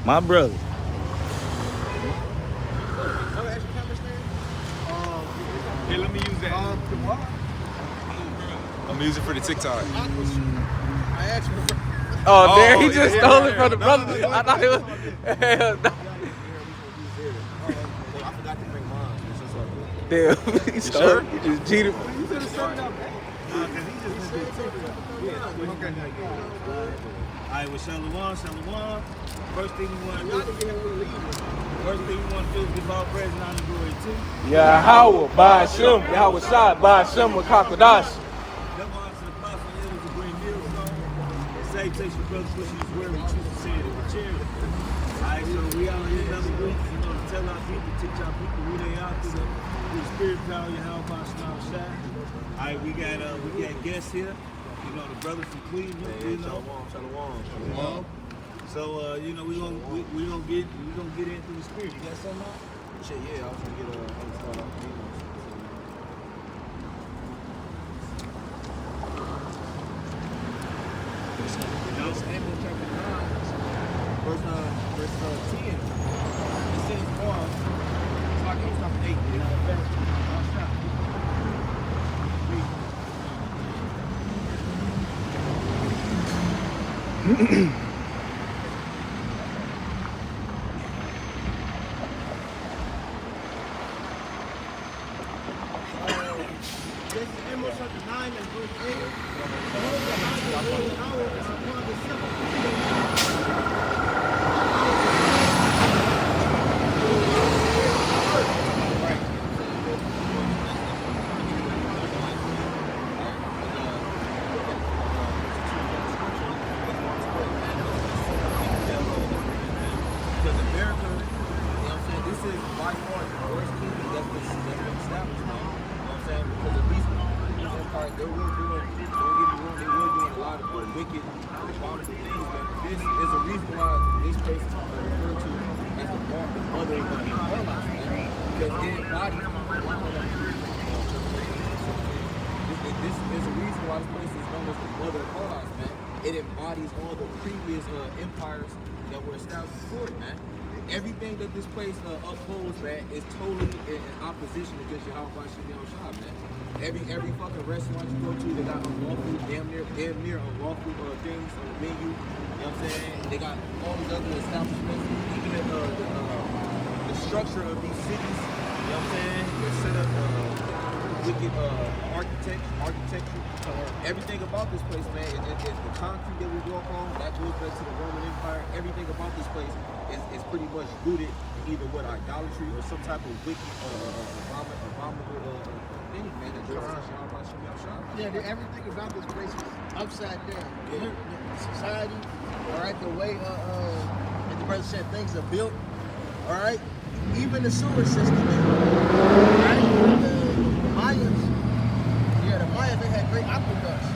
My brother. Here, let me use that. I'm gonna use it for the TikTok. I asked you. Oh, there he just stole it from the brother. I thought it was. Hell no. I forgot to bring mine. Damn, he stole it. He just cheated. Alright, well, Shalom. First thing we want to do is give all praise and honor and glory to Yahweh, Ba'ashem, Yahweh Shai, Ba'ashem, Wakakadash. Them honors to the prophet and elders to bring miracles. Salutations, brothers, pushing his word, we choose to say it with charity. Alright, so we out here another week, to tell our people, teach our people who they are through the spirit power, Yahweh Ba'ashem Shai. Alright, we got guests here. The brother from Cleveland, Shalom. So we gonna get into the spirit. You got something out? Shit, yeah, I was gonna get start off Amos chapter 9, verse 10. It says, so I can't stop at 8. This is Amos chapter 9 and verse 8. Because America, this is by far the worst kingdom that's been established now. Because at least the empire, they were doing, don't get me wrong, they were doing a lot of wicked, abominable things, but this is a reason why this place is referred to as the mother of the Carolites, because it embodies this is a reason why this place is known as the mother of Carolites, man. It embodies all the previous empires that were established before it, man. Everything that this place upholds, man, is totally in opposition against Yahweh Ba'ashem Shai, man. Every fucking restaurant you go to, they got unlawful, damn near unlawful things on the menu. You know what I'm saying? They got all these other establishments, even the structure of these cities. You know what I'm saying? They're set up wicked architecture. Everything about this place, man, is the concrete that we walk on. That goes back to the Roman Empire. Everything about this place is pretty much rooted in either idolatry or some type of wicked, abominable thing, man. Yeah, everything about this place is upside down. Yeah. The society, all right, the way, as the brother said, things are built, all right. Even the sewer system, all right. The Mayans, they had great aqueducts.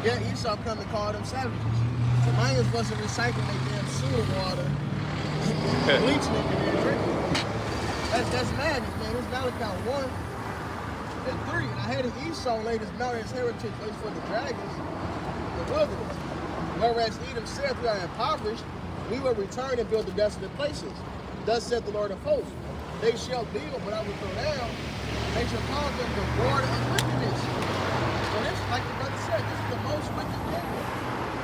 Yeah, Esau come and call them savages. The Mayans wasn't recycling their damn sewer water, bleaching it and then drinking it. That's madness, man. It's Malachi 1 and 3. And I had Esau laid his mount as heritage place for the dragons, the wilderness. Whereas Edom said, we are impoverished, we will return and build the desolate places. Thus said the Lord of hosts, they shall build, but I will throw down. They shall call them the border of wickedness. So this, like the brother said, this is the most wicked kingdom.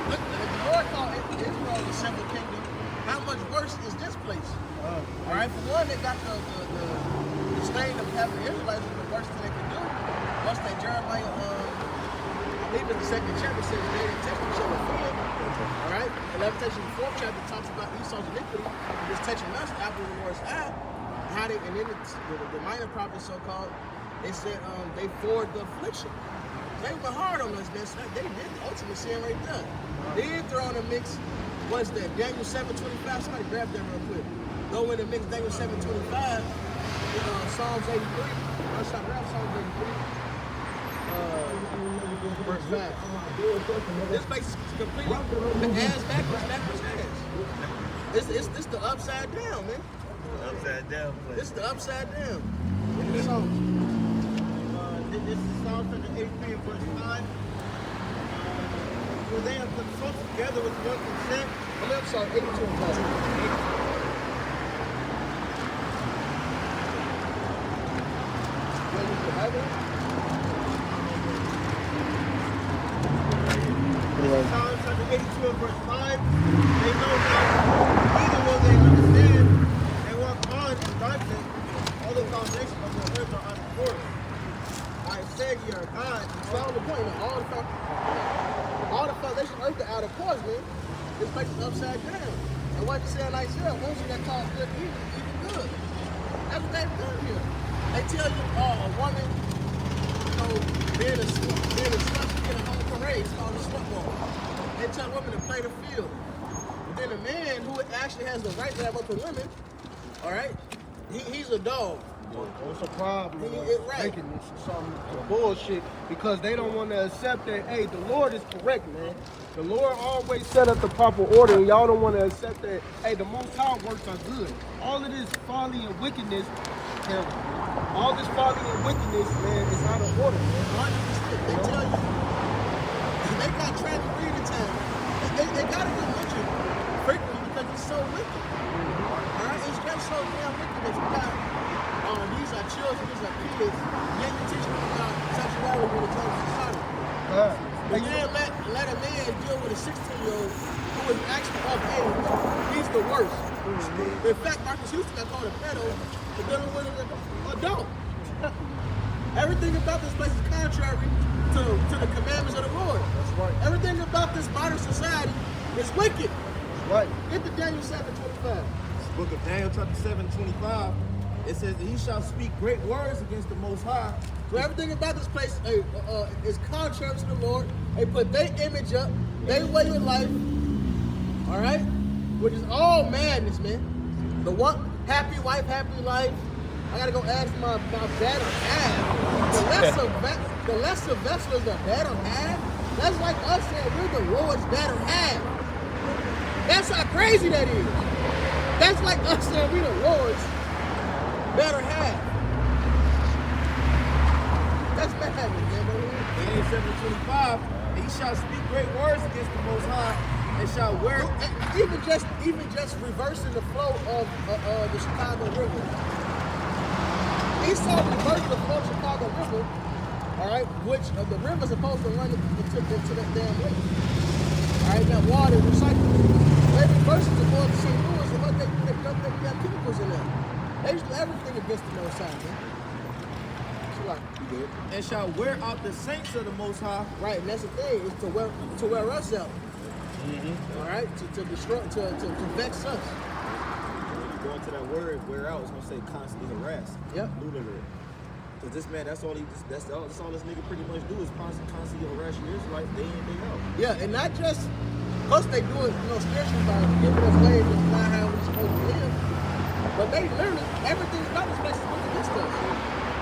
Look, if the Lord called Israel the simple kingdom, how much worse is this place? All right, for one, they got the stain of having the Israelites is the worst thing they can do. Once they Jeremiah, I believe in the 2nd chapter says they didn't take each other offend. All right, and Leviticus the 4th chapter talks about Esau's iniquity, just touching us, the apple of the Lord's eye. How they, and then the minor prophets, so-called, they said they forward the affliction. They were hard on us, man. So they did the ultimate sin right there. Then throw in the mix, what's that? Daniel 7:25. Somebody grab that real quick. Go in the mix, Daniel 7:25. Psalms 83. I shall grab Psalms 83. Verse 5. This place is completely ass backwards ass. It's the upside down, man. Upside down place. This is the upside down. So, this is Psalm 83 and verse 5. Where they have consult together with one consent. I'm sorry, 82 and 5. Isaiah, once you got called good, even good. That's what they've done here. They tell you, a woman, you know, being a slut, she get a home parade, it's called a slut walk. They tell women to play the field. But then a man who actually has the right to have other women, all right, he's a dog. What's the problem? Right. Making this some bullshit because they don't want to accept that. Hey, the Lord is correct, man. The Lord always set up the proper order, and y'all don't want to accept that. Hey, the Most High works are good. All of this folly and wickedness, terrible. All this folly and wickedness, man, is out of order, man. They tell you they got traffic reading time. They gotta get mentioned frequently because it's so wicked. All right, it's just so damn wicked that you got. These are children, these are kids. Yet you teach them about sexuality when it comes to society. But then let a man deal with a 16-year-old who is actually of age. He's the worst. In fact, Marcus Houston got called a pedo for dealing with an adult. Everything about this place is contrary to the commandments of the Lord. That's right. Everything about this modern society is wicked. That's right. Get to Daniel 7:25. Book of Daniel chapter 7:25. It says that he shall speak great words against the Most High. So everything about this place is contrary to the Lord. They put their image up, their way of life, all right? Which is all madness, man. The one happy wife, happy life. I gotta go ask my better half. The lesser vessel is the better half. That's like us saying we're the Lord's better half. That's how crazy that is. That's like us saying we're the Lord's better half. That's madness, man. Daniel 7:25. He shall speak great words against the Most High, and shall wear. Even just reversing the flow of the Chicago River. He saw reversing the flow of the Chicago River, all right, which the river's supposed to run into that damn lake. All right, that water is recycled. They reversing the flow of St. Louis and what they got chemicals in there. They used to do everything against the Most High, man. And shall wear out the saints of the Most High. Right, and that's the thing, is to wear us out. All right, to destroy, to vex us. When you go into that word, wear out, it's gonna say constantly harass. Yep. Ludicrous. Cause this man, that's all this nigga pretty much do is constantly harass you Israelites day in, day out. Yeah, and not just, plus they do it, spiritually by giving us ways of not how we're supposed to live. But they literally, everything about this place is working against us.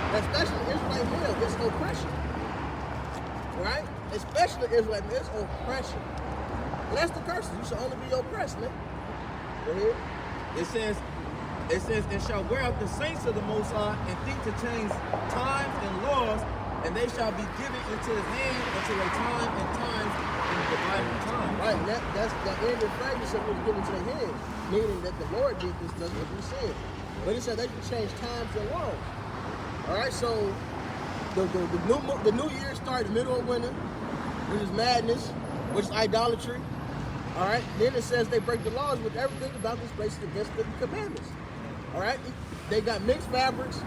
Especially Israelite male, it's oppression. Right? Especially Israelite male, it's oppression. And that's the curse. You should only be oppressed, man. Go ahead. It says, and shall wear out the saints of the Most High, and think to change times and laws, and they shall be given into his hand until a time and times in the Bible time. Right, and that's the end of fragments that was given to their hand, meaning that the Lord did this, that's what we said. But he said they can change times and laws. All right, so the new year starts middle of winter, which is madness, which is idolatry. All right, then it says they break the laws with everything about this place is against the commandments. All right, they got mixed fabrics.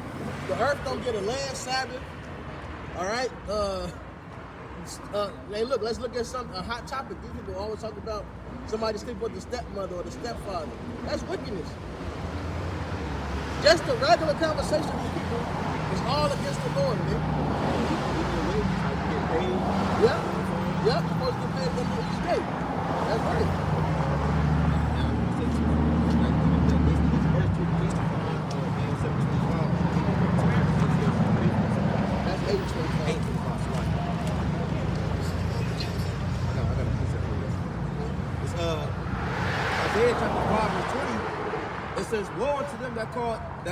The earth don't get a land Sabbath. All right, hey, look, let's look at a hot topic. These people always talk about somebody sleep with the stepmother or the stepfather. That's wickedness. Just the regular conversation with these people is all against the Lord, man. Yep. You're supposed to get paid them each day. That's right. That's 8:25. It's Isaiah chapter 5 verse 20. It says, "Woe unto them that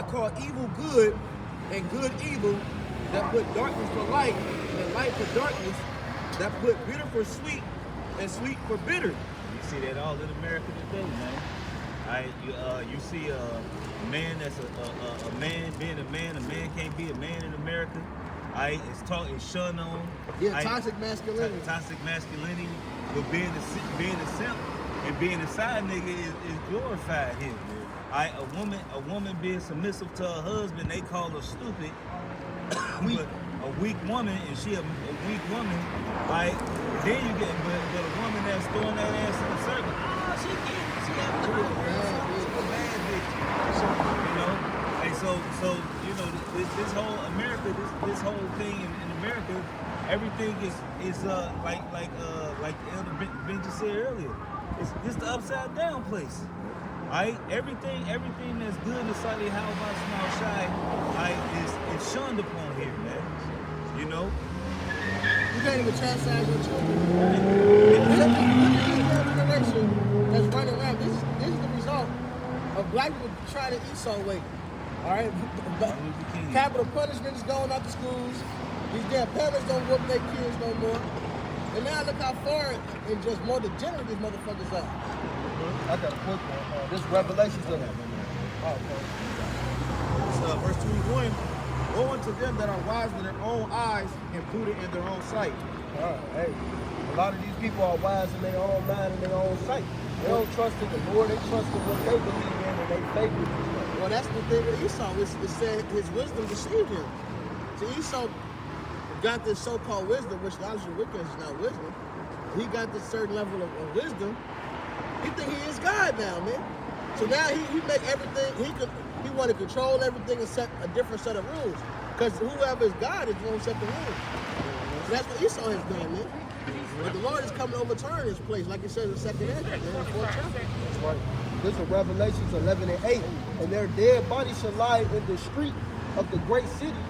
call evil good and good evil, that put darkness for light and light for darkness, that put bitter for sweet and sweet for bitter." You see that all in America today, man. You see a man that's a man being a man. A man can't be a man in America. It's shunned on. Yeah, toxic masculinity. Toxic masculinity, but being a simp and being a side nigga is glorified here. A woman being submissive to her husband, they call her stupid. But a weak woman, and she a weak woman, right? Then you get, but a woman that's throwing that ass in a circle, she got this whole America, this whole thing in America, everything is like Elder Benji said earlier. It's the upside down place. Right? Everything that's good inside the house by small shy, is shunned upon here, man. You know? You can't even chastise your children. Look at this generation that's running around. This is the result of black people trying to Esau way. All right? Capital punishment is going out to schools. These damn parents don't whoop their kids no more. And now look how far and just more degenerate these motherfuckers are. I got a quick one. This Revelations of that. Verse 21. Woe unto them that are wise in their own eyes and prudent in their own sight. Hey, a lot of these people are wise in their own mind and their own sight. They don't trust in the Lord. They trust in what they believe in and they favorite. Well, that's the thing with Esau. It said his wisdom deceived him. So Esau got this so-called wisdom, which obviously wickedness is not wisdom. He got this certain level of wisdom. He think he is God now, man. So now he make everything, he want to control everything and set a different set of rules. Because whoever is God is going to set the rules. So that's what Esau has done, man. But the Lord is coming to overturn this place, like it says in 2nd Ezra, in the 4th chapter. That's right. This is Revelations 11 and 8. And their dead bodies shall lie in the street of the great city,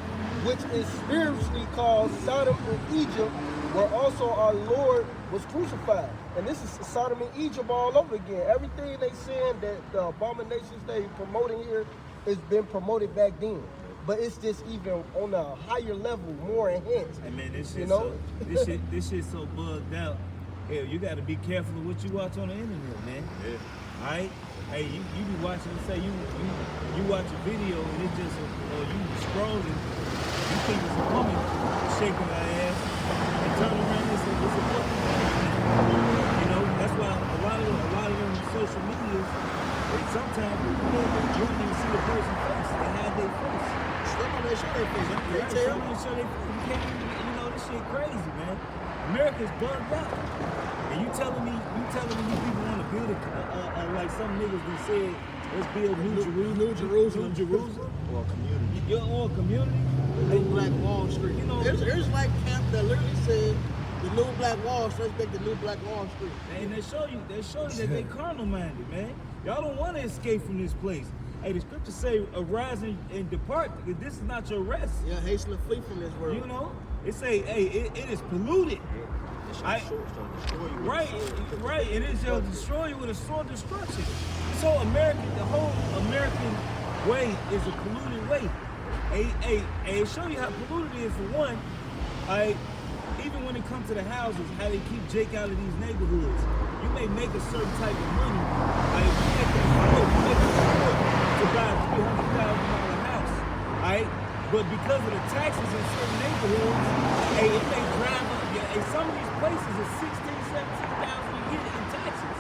which is spiritually called Sodom and Egypt, where also our Lord was crucified. And this is Sodom and Egypt all over again. Everything they saying that the abominations they promoting here has been promoted back then. But it's just even on a higher level, more enhanced. Hey man, this shit so bugged out. Hell, you gotta be careful of what you watch on the internet, man. Yeah. Alright? Hey, you be watching, say you watch a video and it just, or you scrolling, you think it's a woman shaking her ass, and turn around and say it's a fucking man. You know, that's why a lot of them social medias, sometimes you don't even see the person's face, they hide their face. They show their face. They tell. You can't even, you know, this shit crazy, man. America's bugged out. And you telling me these people want to build like some niggas that said, let's build New Jerusalem. Or community. Or community. New Black Wall Street. You know, there's like camp that literally said the New Black Wall Street, like the New Black Wall Street. And they show you that they carnal minded, man. Y'all don't want to escape from this place. Hey, the scriptures say, arise and depart. This is not your rest. Yeah, hasten to flee from this world. You know? It say, hey, it is polluted. Right, and it shall destroy you with a sword of destruction. So the whole American way is a polluted way. Hey, it show you how polluted it is for one. Even when it comes to the houses, how they keep Jake out of these neighborhoods. You may make a certain type of money. You make to buy a $300,000 house, right? But because of the taxes in certain neighborhoods, it may drive up. Some of these places are $16,000, $17,000 a year in taxes.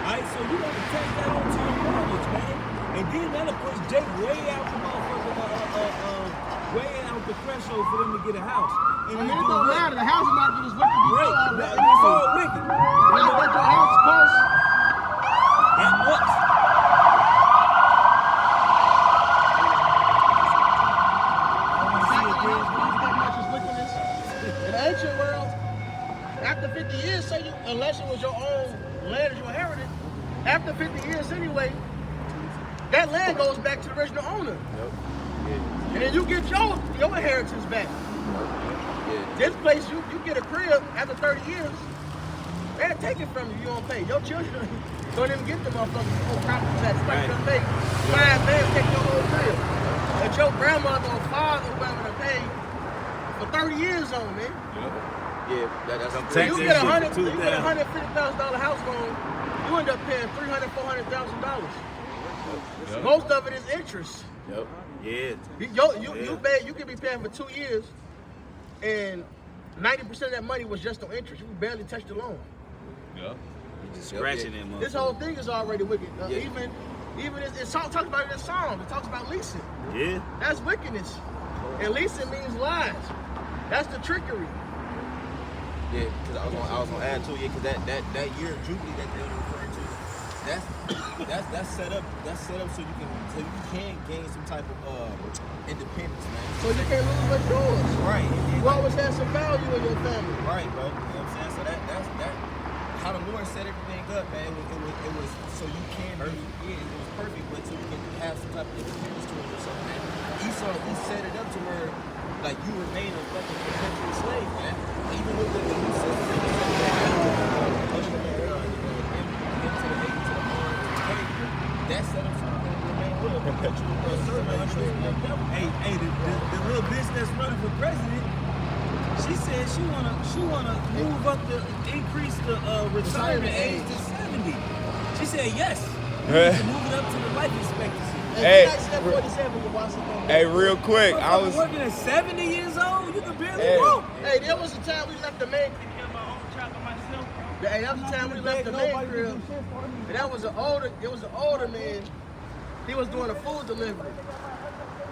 Alright, so you got to take that onto your mortgage, man. And then that'll push Jake way out the motherfucker, way out the threshold for them to get a house. And I mean, it don't matter. The housing market is wicked before all that. It's all wicked. You know what your house costs? That much. In the ancient world, after 50 years, say unless it was your own land that you inherited, after 50 years anyway, that land goes back to the original owner. Yep. Yeah. And then you get your inheritance back. Yeah. This place, you get a crib after 30 years, they'll take it from you, you don't pay. Your children don't even get the motherfucking whole property tax. Right. Don't pay. 5 bands take your whole crib. But your grandmother or father or whoever to pay for 30 years on, man. Yeah, that's So you get a $150,000 house loan, you end up paying $300,000, $400,000. Most of it is interest. Yep. Yeah. You could be paying for 2 years, and 90% of that money was just on interest. You barely touched the loan. Yeah. You just scratching that motherfucker. This whole thing is already wicked. Yeah. Even it talks about it in Psalms. It talks about leasing. Yeah. That's wickedness. And leasing means lies. That's the trickery. Yeah, because I was gonna add to it, because that year of Jubilee that they were referring to, that's set up. That's set up so you can gain some type of independence, man. So you can't lose what's yours. Right. You always have some value in your family. Right, bro. You know what I'm saying? So that's how the Lord set everything up, man. It was so you can be, it was perfect, but so you can have some type of independence to it or something, man. Esau, he set it up to where like you remain a fucking perpetual slave, man. Even with the new system, that's set up so you can remain with a perpetual servant. Hey, the little bitch that's running for president, she said she wanna move up increase the retirement age to 70. She said yes. We need to move it up to the life expectancy. Hey, real quick, I was working at 70 years old. You can barely walk. Hey, there was a time we left the main. Hey, that was the time we left the main crib. And that was an older man. He was doing a food delivery.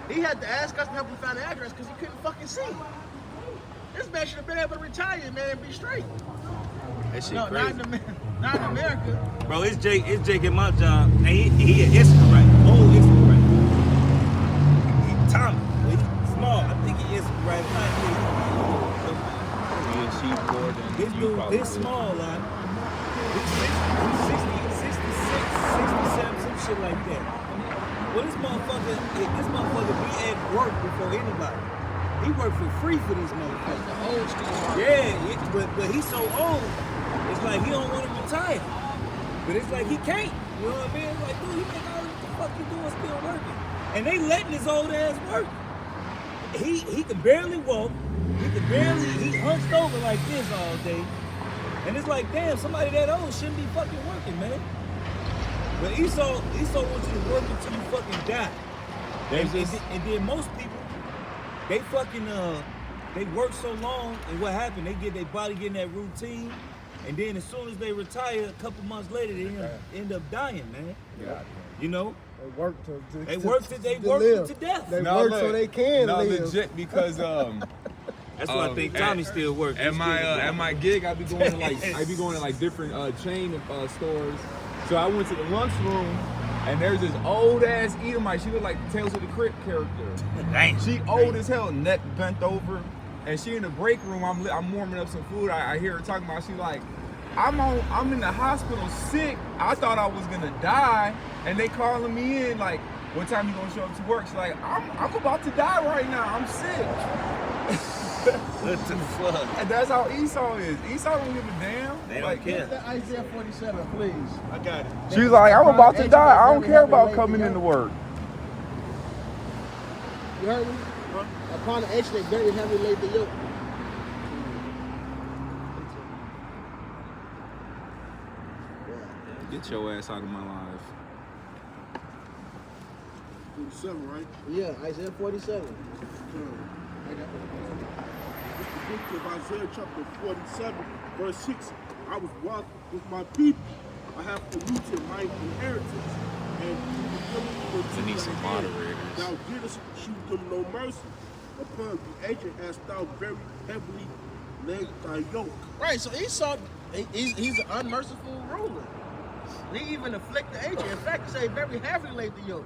He had to ask us to help him find the address because he couldn't fucking see. This man should have been able to retire, man, and be straight. that shit No, crazy. not in America. Bro, it's Jake at my job. And he an Instagram, old Instagram. He Tommy. He's small. I think he is right. This dude, this small, like, he's 66, 67, some shit like that. Well, this motherfucker be at work before anybody. He worked for free for these motherfuckers. The old school. Yeah, but he's so old, it's like he don't want to retire. But it's like he can't. You know what I mean? Like, dude, you think all what the fuck you doing still working? And they letting his old ass work. He can barely walk. He hunched over like this all day. And it's like, damn, somebody that old shouldn't be fucking working, man. But Esau wants you to work until you fucking die. And then most people, they fucking, they work so long, and what happened? They get their body getting that routine, and then as soon as they retire, a couple months later, they end up dying, man. Yeah. You know? They work to work to death. They work so they can live. Legit because That's why I think Tommy still working. At my gig, I be going to like different chain stores. So I went to the lunchroom, and there's this old ass Edomite. She look like the Tales of the Crypt character. Dang. She old as hell, neck bent over, and she in the break room. I'm warming up some food. I hear her talking about. She like, I'm in the hospital sick. I thought I was gonna die, and they calling me in like, what time you gonna show up to work? She's like, I'm about to die right now. I'm sick. What the fuck? And that's how Esau is. Esau don't give a damn. They don't Like, care. Get the Isaiah 47, please. I got it. She's like, I'm about to die. I don't care about coming into work. You heard me? Upon the edge, they very heavily laid the yoke. Get your ass out of my life. 47, right? Yeah, Isaiah 47. It's the book of Isaiah chapter 47, verse 6. I was walking with my people. I have polluted my inheritance. And I need some moderators. Thou didst shew them no mercy. Upon the agent hast thou very heavily laid thy yoke. Right, so Esau, he's an unmerciful ruler. He even afflict the agent. In fact, he say very heavily laid the yoke.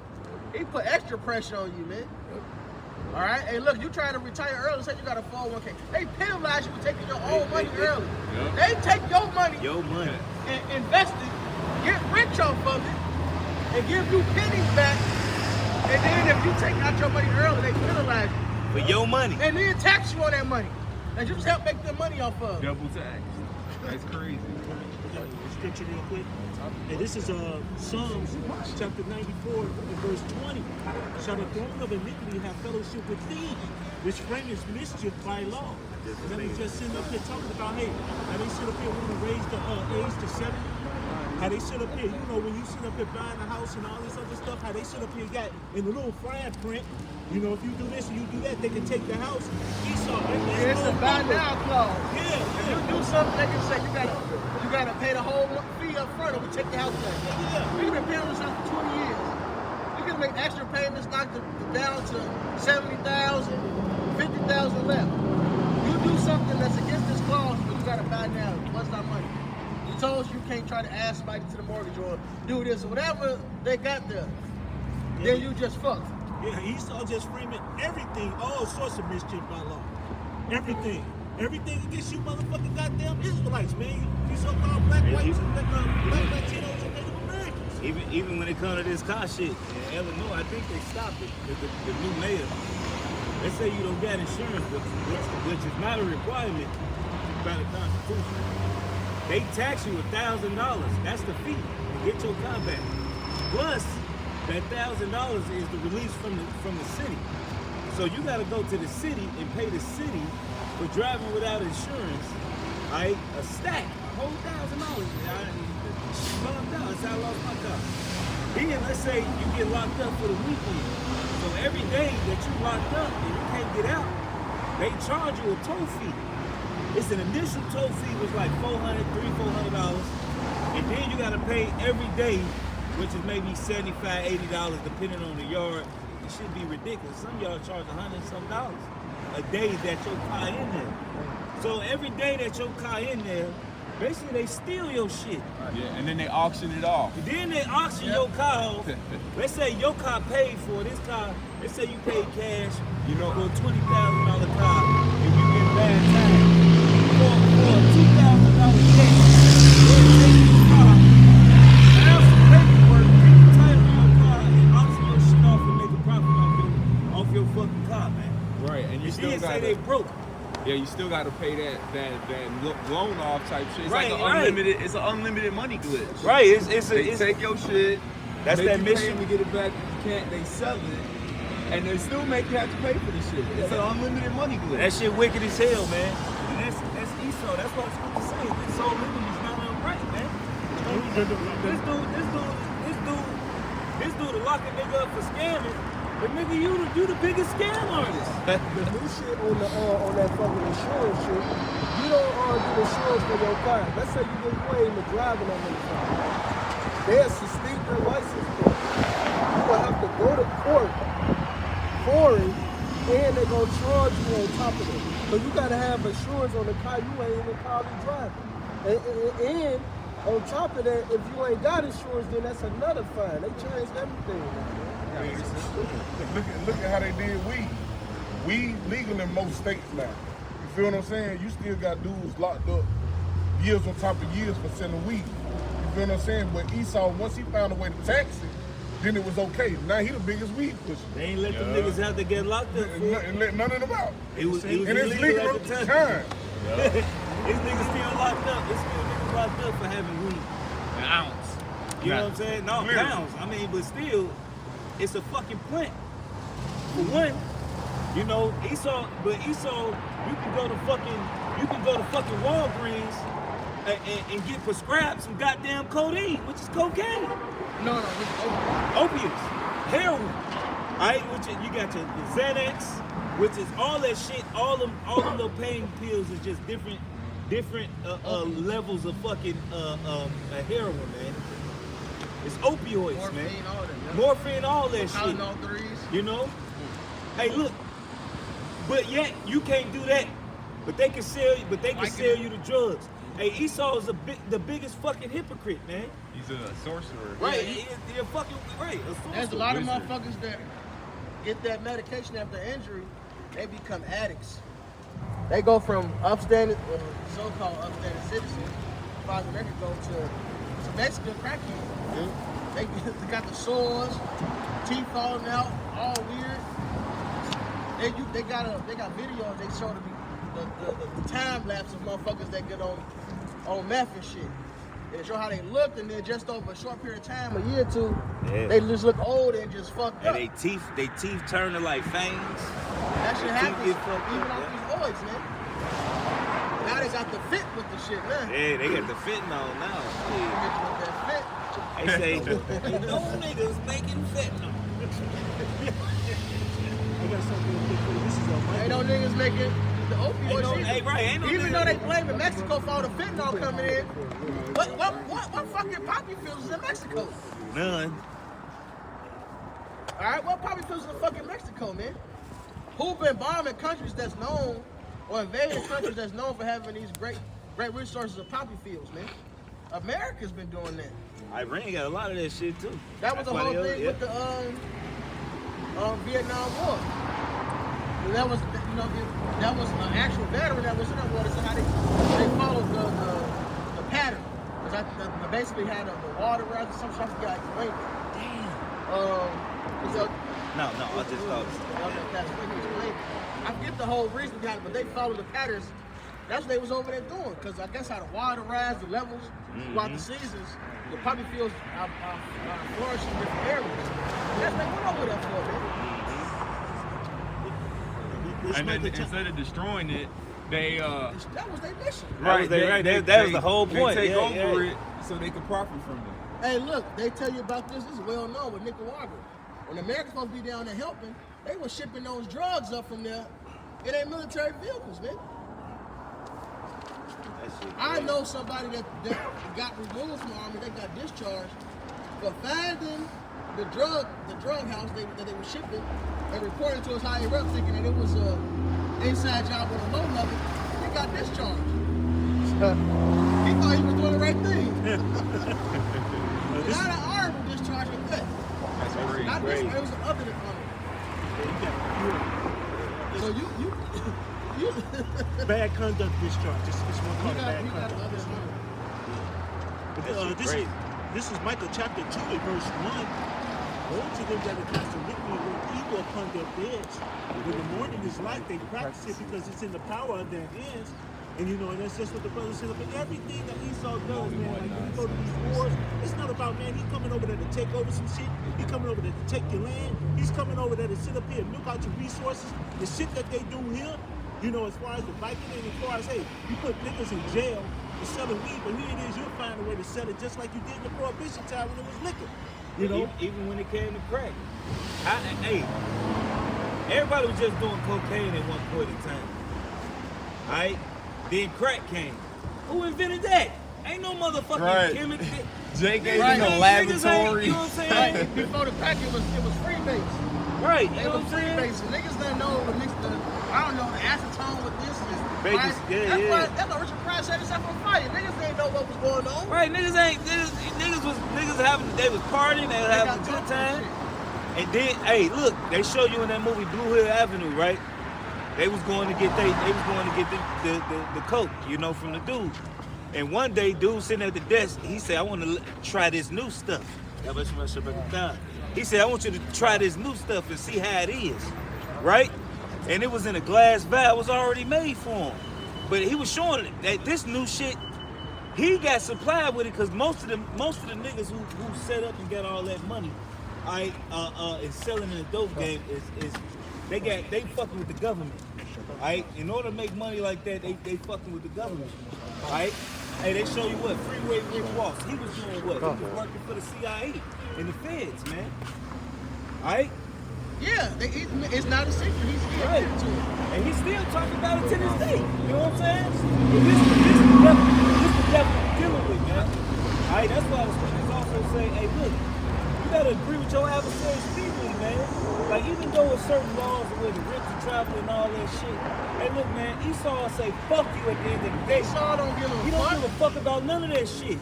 He put extra pressure on you, man. All right, hey, look, you trying to retire early, say you got a 401k. They penalize you for taking your own money early. They take your money, and invest it, get rich off of it, and give you pennies back. And then if you take out your money early, they penalize you. For your money. And then tax you on that money. And you just help make their money off of it. Double tax. That's crazy. Scripture real quick. And this is Psalms chapter 94 and verse 20. Shall the throne of iniquity have fellowship with thee, which framest mischief by law? Let me just sit up here talking about, hey, how they sit up here want to raise the age to 70. How they sit up here, you know, when you sit up here buying a house and all this other stuff, how they sit up here got in the little fine print, you know, if you do this and you do that, they can take the house. Esau, It's a buy now clause. Yeah, If you do something, they can say you gotta pay the whole fee up front or we take the house back. Yeah. We've been paying this house for 20 years. You can make extra payments, knock it down to 70,000, 50,000 left. You do something that's against this clause, but you gotta buy now. What's our money? told you can't try to add somebody to the mortgage or do this or whatever they got there. Then you just fucked. Yeah, Esau just framing everything, all sorts of mischief by law. Everything. Everything against you motherfucking goddamn Israelites, man. You so-called black whites and black Latinos and Native Americans. Even when it comes to this car shit in Illinois, I think they stopped it. The new mayor. Let's say you don't got insurance, which is not a requirement by the Constitution. They tax you $1,000. That's the fee to get your car back. Plus, that $1,000 is the release from the city. So you got to go to the city and pay the city for driving without insurance. Right, a stack, a whole $1,000. That's how I lost my car. Then let's say you get locked up for the weekend. So every day that you locked up and you can't get out, they charge you a toll fee. It's an initial toll fee was like $400, $400, and then you gotta pay every day, which is maybe $75, $80, depending on the yard. It should be ridiculous. Some yards charge $100 and some dollars a day that your car in there. So every day that your car in there, basically they steal your shit. Yeah, and then they auction it off. Then they auction your car off. Let's say your car paid for this car. Let's say you paid cash, for a $20,000 car, and you get bad time. For a $2,000 cash, they'll take your car, have some paperwork, get the title on your car, and auction your shit off and make a profit off your fucking car, man. Right, and you still then got say they broke. Yeah, you still got to pay that loan off type shit. It's Right, like it's an unlimited money glitch. Right, They take your shit. That's make that you mission. pay to get it back. If you can't, they sell it, and they still make you have to pay for this shit. It's an unlimited money glitch. That shit wicked as hell, man. And that's Esau. That's what I was going to say. This soul living is not upright, man. This dude to lock a nigga up for scamming. But nigga, you the biggest scam artist. The new shit on that fucking insurance shit, you don't get insurance for your car. Let's say you ain't even driving on that car. They'll suspend your license plate. You will have to go to court for it, and they're gonna charge you on top of it. So you gotta have insurance on the car you ain't even probably driving. And on top of that, if you ain't got insurance, then that's another fine. They changed everything. Look at how they did weed. Weed legal in most states now. You feel what I'm saying? You still got dudes locked up years on top of years for selling weed. You feel what I'm saying? But Esau, once he found a way to tax it, then it was okay. Now he the biggest weed pusher. They ain't let them niggas have to get locked up. And let none of them out. It was and it's illegal legal at the time. These niggas still locked up. This niggas locked up for having weed. An ounce. You know what I'm saying? No, Clearly. pounds. I mean, but still, it's a fucking plant. For one, Esau, you can go to fucking Walgreens and get prescribed some goddamn codeine, which is cocaine. No, it's Opiates, heroin. Alright, which you got your Xanax, which is all that shit, all them little pain pills is just different levels of fucking heroin, man. It's opioids, morphine, man. all that. Yeah. Morphine, all that shit. Tylenol 3s. You know? Hey, look. But yet you can't do that. But they can sell you. But they can sell you the drugs. Hey, Esau is the biggest fucking hypocrite, man. He's a sorcerer. Right? You're fucking right. There's a lot of motherfuckers that get that medication after injury, they become addicts. They go from upstanding, so-called upstanding citizens, South America, go to Mexican crackheads. They got the sores, teeth falling out, all weird. They got videos. They show the time lapse of motherfuckers that get on meth and shit. They show how they looked, and then just over a short period of time, a year or two, they just look old and just fucked up. And they teeth turn to like fangs. That shit happens even off these oils, man. Now they got the fit with the shit, man. Yeah, they got the fentanyl now. With that fit. They say, no niggas making fentanyl. I got something real quick for you. This is a Ain't no niggas making the opioid shit. Hey, right, ain't no Even niggas. though they blaming Mexico for all the fentanyl coming in, what fucking poppy fields is in Mexico? None. Alright, what poppy fields is in fucking Mexico, man? Who been bombing countries that's known, or invading countries that's known for having these great resources of poppy fields, man? America's been doing that. Iran got a lot of that shit too. That was the whole thing with the Vietnam War. And that was, you know, that was an actual veteran that was in the war. That's how they followed the pattern. Because I basically had the water rise or some shit. I forgot explained it. Damn. No, I just thought. That's what he explained. I forget the whole reason behind it, but they followed the patterns. That's what they was over there doing. Because I guess how the water rise, the levels throughout the seasons, the poppy fields flourish in different areas. That's what they went over there for, man. And then instead of destroying it, they that was their mission. Right, that was the whole point. They take over it so they can profit from it. Hey, look, they tell you about this. This is well known with Nicaragua. When the Americans supposed to be down there helping, they were shipping those drugs up from there in their military vehicles, man. I know somebody that got removed from the army, they got discharged for finding the drug house that they were shipping and reporting to us higher up, thinking that it was a inside job on a low level. They got discharged. He thought he was doing the right thing. Not an armed discharge at that. That's great. Not this one, it was the other department. So you bad conduct discharge. It's one part of bad conduct. But this is Micah chapter 2 and verse 1. Woe to them that are cast iniquity and work evil upon their beds. When the morning is light, they practice it because it's in the power of their hands. And you know, and that's just what the brother said. But everything that Esau does, man, like when you go to these wars, it's not about, man, he's coming over there to take over some shit. He's coming over there to take your land. He's coming over there to sit up here and milk out your resources. The shit that they do here, you know, as far as the Viking and as far as, hey, you put niggas in jail for selling weed, but here it is, you'll find a way to sell it just like you did in the Prohibition time when it was liquor. You know? Even when it came to crack. Hey, everybody was just doing cocaine at one point in time. Alright? Then crack came. Who invented that? Ain't no motherfucking chemical. Jake ain't in no laboratory. You know what I'm saying? Right, before the crack, it was freebase. Right, you It know was what I'm saying? freebase. Niggas didn't know the mix, I don't know, the acetone with this. Vegas, Right? That's why Richard Pryor set himself on fire. Niggas didn't know what was going on. Right, niggas they was partying, they was having a good time. And then, hey, look, they show you in that movie Blue Hill Avenue, right? They was going to get the coke, you know, from the dude. And one day, dude sitting at the desk, he said, I want to try this new stuff. He said, I want you to try this new stuff and see how it is, right? And it was in a glass vial, it was already made for him. But he was showing that this new shit, he got supplied with it because most of the niggas who set up and got all that money, is selling in the dope game is they fucking with the government. Alright? In order to make money like that, they fucking with the government. Alright? Hey, they show you what? Freeway Rick Ross. He was doing what? He was working for the CIA and the feds, man. Alright? Yeah, it's not a secret. He's right. To it. And he's still talking about it to this day. You know what I'm saying? But this the devil dealing with, man. Alright, that's why the scriptures also say, hey, look, you gotta agree with your adversaries speedily, man. Like, even though with certain laws where the rich and travel and all that shit, hey, look, man, Esau say fuck you at the end of the day. Esau don't give a fuck. He don't give a fuck about none of that shit.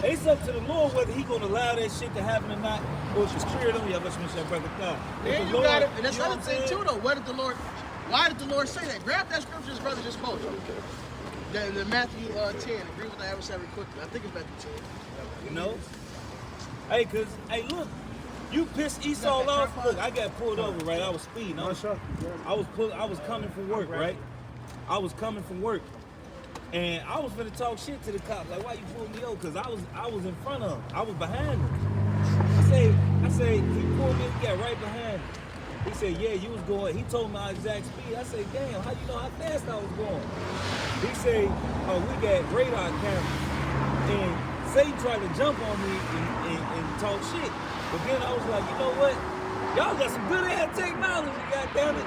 It's up to the Lord whether he gonna allow that shit to happen or not, or it's spirit on you. I'm gonna say, brother God. Then you got it, and that's another thing too, though. Why did the Lord say that? Grab that scripture his brother just quoted. The Matthew 10. Agree with the adversary quickly. I think it's Matthew 10. You know? Hey, look, you pissed Esau off. Look, I got pulled over, right? I was speeding. I was coming from work, right? I was coming from work. And I was finna talk shit to the cops, like, why you pulled me over? Because I was in front of him. I was behind him. I say, he pulled me, he got right behind me. He said, yeah, you was going. He told me my exact speed. I said, damn, how you know how fast I was going? He said, oh, we got radar cameras. And Satan tried to jump on me and talk shit. But then I was like, you know what? Y'all got some good ass technology, goddammit.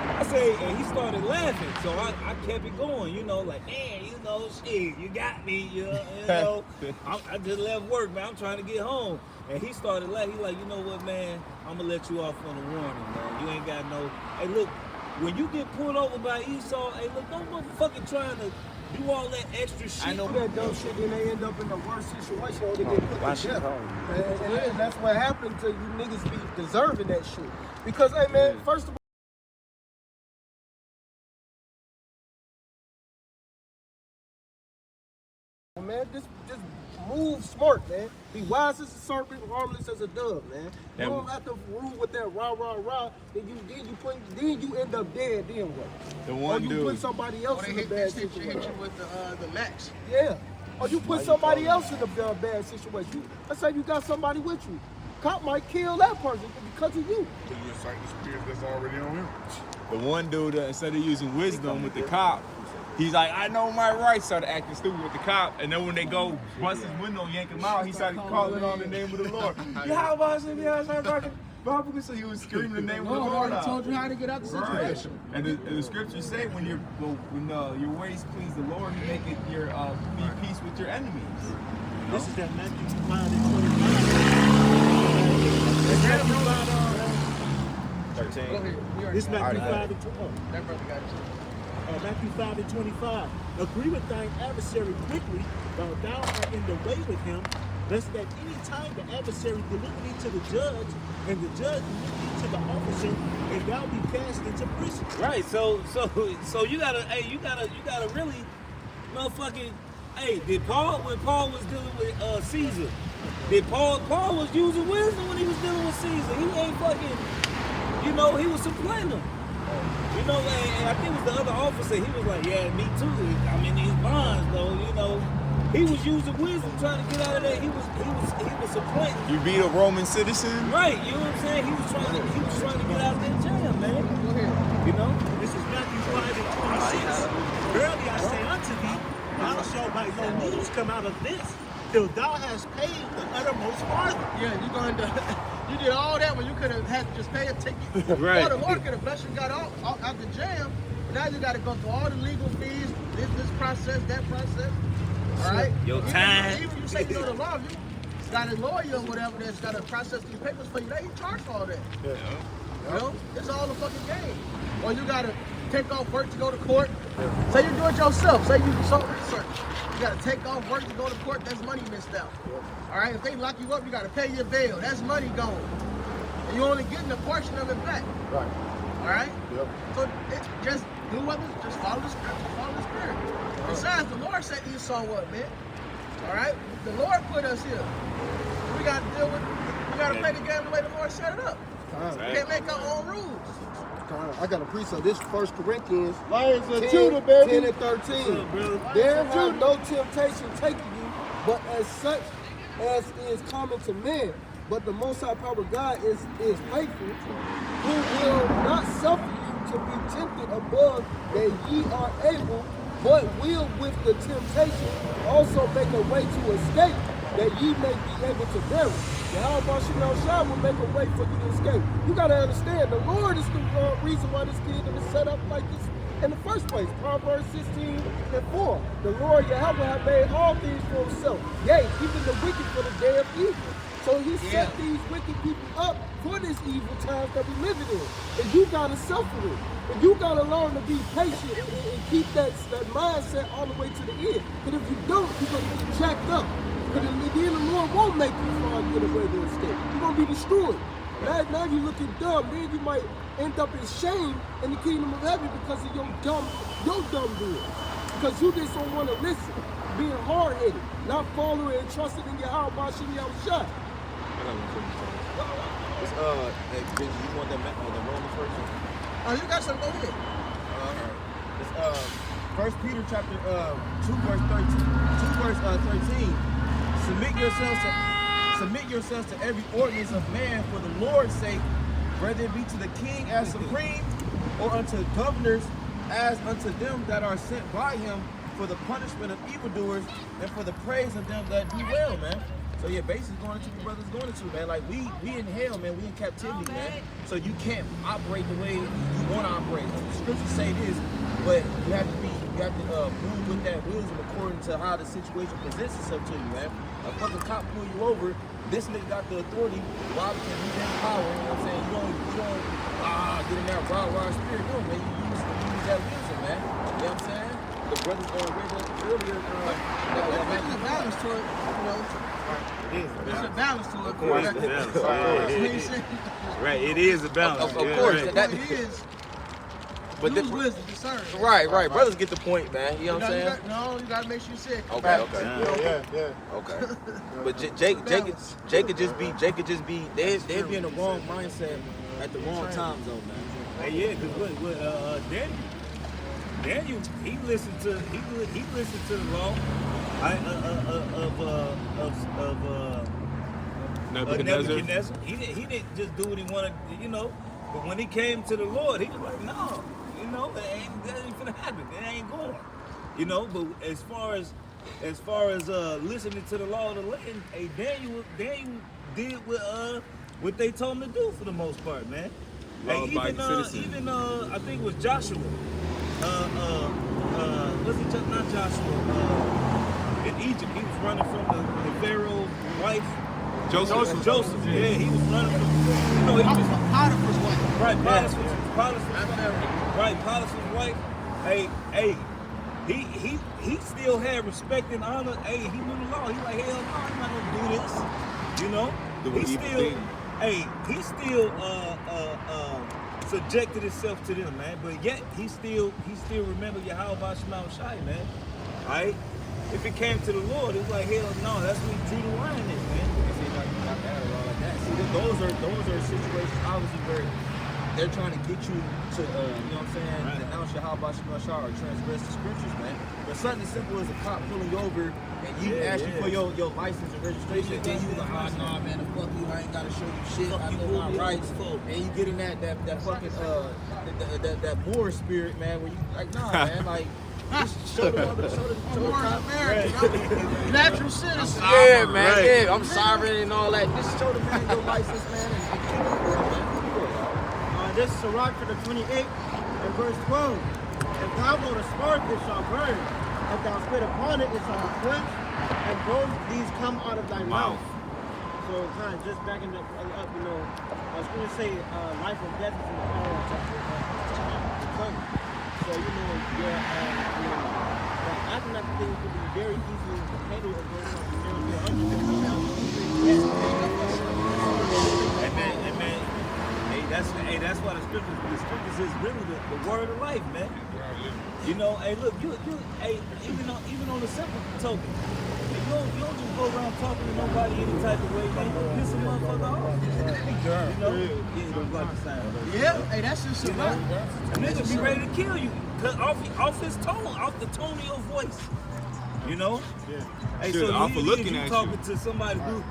I say, and he started laughing, so I kept it going, you know, like, man, you know, shit, you got me, you know. I just left work, man, I'm trying to get home. And he started laughing, he like, you know what, man, I'm gonna let you off on a warning, man. You ain't got no, hey, look, when you get pulled over by Esau, hey, look, don't motherfucking trying to do all that extra shit. I know that dumb shit, then they end up in the worst situation or they get put to death. And that's what happened to you niggas be deserving that shit. Because, hey man, first of all, man, just move smart, man. Be wise as a serpent, harmless as a dove, man. You don't have to rule with that rah rah rah. Then you end up dead. Then what? The one or you dude. put somebody else in a bad situation. Hit you with the max. Yeah. Or you put somebody else in a bad situation. Let's say you got somebody with you. Cop might kill that person because of you. So you incite the spirit that's already on him. The one dude, instead of using wisdom with the cop, he's like, I know my rights, started acting stupid with the cop. And then when they go bust his window, yank him out, he started calling on the name of the Lord. Yeah, boss, so he was screaming the name of the Lord out. Told you how to get out the situation. Right. And the scriptures say when your ways please the Lord, you make it your be peace with your enemies. This is that Matthew 5 and 25. Matthew 5, 13. this Matthew 5 and 25. That brother got it. Matthew 5 and 25. Agree with thine adversary quickly, while thou art in the way with him, lest at any time the adversary deliver thee to the judge, and the judge deliver thee to the officer, and thou be cast into prison. Right, so you gotta really motherfucking, did Paul, when Paul was dealing with Caesar, did Paul was using wisdom when he was dealing with Caesar. He ain't fucking, he was supplanting him. And I think it was the other officer, he was like, yeah, me too. I'm in these bonds though, He was using wisdom trying to get out of there. He was supplanting. You beat a Roman citizen? Right, you know what I'm saying? He was trying to get out of that jam, man. This is Matthew 5 and 26. Verily I say unto thee, thou shalt by no means come out of this, till thou hast paid the uttermost farthing. Yeah, you did all that when you could have had to just pay a ticket. Right. Or the Lord could have blessed you, got out the jam. Now you got to go through all the legal fees, this process, that process. All right? Your time. Even you say you know the law, you got a lawyer or whatever that's got to process these papers for you. They charge for all that. Yeah. It's all a fucking game. Or you got to take off work to go to court. Say you do it yourself. Say you do some research. You got to take off work to go to court. That's money missed out. All right? If they lock you up, you got to pay your bail. That's money gone. And you're only getting a portion of it back. Right. All right? Yep. So it's just do what just follow the scripture, follow the spirit. Besides, the Lord set Esau up, man. All right? The Lord put us here. We got to deal with, we got to play the game the way the Lord set it up. We can't make our own rules. I got a precept. This 1 Corinthians Lions of Judah, baby. 10 and 13. There have no temptation taken you, but as such as is common to men. But the Most High Power God is faithful, who will not suffer you to be tempted above that ye are able, but will with the temptation also make a way to escape, that ye may be able to bear it. The Al will make a way for you to escape. You got to understand, the Lord is the reason why this kingdom is set up like this in the first place. Proverbs 16 and 4. The Lord Yahweh have made all things for himself. Yea, even the wicked for the day of evil. So he set these wicked people up for this evil times that we living in. And you got to suffer it. And you got to learn to be patient and keep that mindset all the way to the end. Because if you don't, you're going to get jacked up. Because then the Lord won't make you fall and get away to escape. You're going to be destroyed. Now you're looking dumb. Then you might end up in shame in the kingdom of heaven because of your dumb doing. Because you just don't want to listen. Being hard-headed. Not following and trusting in your house by shooting out shot. It's, Benji, you want the Romans version? Oh, you got some, go ahead. It's 1 Peter chapter 2 verse 13. Submit yourselves to every ordinance of man for the Lord's sake, whether it be to the king as supreme, or unto governors as unto them that are sent by him, for the punishment of evildoers and for the praise of them that do well, man. So yeah, basically going into what brothers going into, man. Like we in hell, man. We in captivity, man. So you can't operate the way you want to operate. The scriptures say this, but you have to move with that wisdom according to how the situation presents itself to you, man. A fucking cop pull you over, this nigga got the authority. Why can he have power? You know what I'm saying? You don't get in that rah spirit, no, man. You use that wisdom, man. You know what I'm saying? the brothers read that earlier. There's a balance to it, you know. There's a balance to it. Of course, Right? the balance. Yeah. Right, it is a balance. Of course, right. that It is. but Use wisdom, discern. right. Brothers get the point, man. You know what I'm saying? You gotta make sure you say it. Okay. Yeah. Okay. But Jake could just be. They'd be in the wrong mindset at the wrong time zone, man. Hey, yeah, because Daniel, he listened to the law of Nebuchadnezzar. He didn't just do what he wanted, you know. But when he came to the Lord, he was like, no, you know, that ain't gonna happen. It ain't going, you know. But as far as listening to the law of the land, hey, Daniel did what they told him to do for the most part, man. Hey, even I think it was Joshua. Was it not Joshua? In Egypt, he was running from the Pharaoh's wife. Joseph. Yeah, he was running from. You know, he was Potiphar's wife. right. Potiphar's wife. Hey, he still had respect and honor. Hey, he knew the law. He like, hell no, I'm not gonna do this. You know, he still subjected himself to them, man. But yet he still remembered Yahweh Shema Shai, man. Alright? If it came to the Lord, it was like, hell no, that's what drew the line is, man. See, those are situations obviously where they're trying to get you to, you know what I'm saying, Right. denounce Yahweh Shema Shai or transgress the scriptures, man. But something as simple as a cop pulling you over and you asking for your license and registration, and then you like, oh nah, man, fuck you, I ain't gotta show you shit, I know my rights, and you get in that fucking that Moor spirit, man, where you like, nah, man, like. Just show the cop. American. Natural citizen. Yeah, man. Right. Yeah, I'm sovereign and all that. Just show the man your license, man. This is Sirach for the 28th and verse 12. If thou wilt spark, it shall burn. If thou spit upon it, it shall be quenched. And both these come out of thy mouth. So kind of just backing up, you know, I was going to say life and death is in the power of the tongue. So, you know, acting like things could be very easily handled or going Hey, that's why the scriptures is really the word of life, man. You know, hey, look, hey, even on the simple token, you don't just go around talking to nobody any type of way, man. You piss a motherfucker off. You know, you don't like the sound. Yeah, hey, that's just a lot. A nigga be ready to kill you off his tone, off the tone of your voice. You know? Yeah. Hey, Shit, so off you of looking at talking to somebody who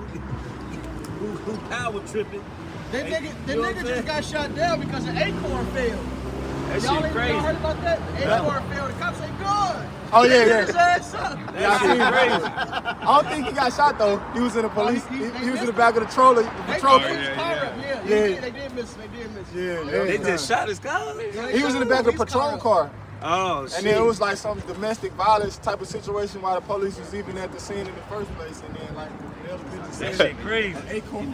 power tripping. The nigga just got shot down because an acorn failed. That Y'all shit crazy. Y'all heard about that? The acorn failed. The cops say, good. Oh, yeah, They yeah. his ass up. That shit crazy. I don't think he got shot though. He was in the police. he He was in the missed back of the troller. They Patrol. put his car up. Yeah. They did miss. Yeah. They just shot his car. He was in the back of the patrol car. Oh shit. And then it was like some domestic violence type of situation while the police was even at the scene in the first place. And then like the other bitch That said, shit crazy. acorn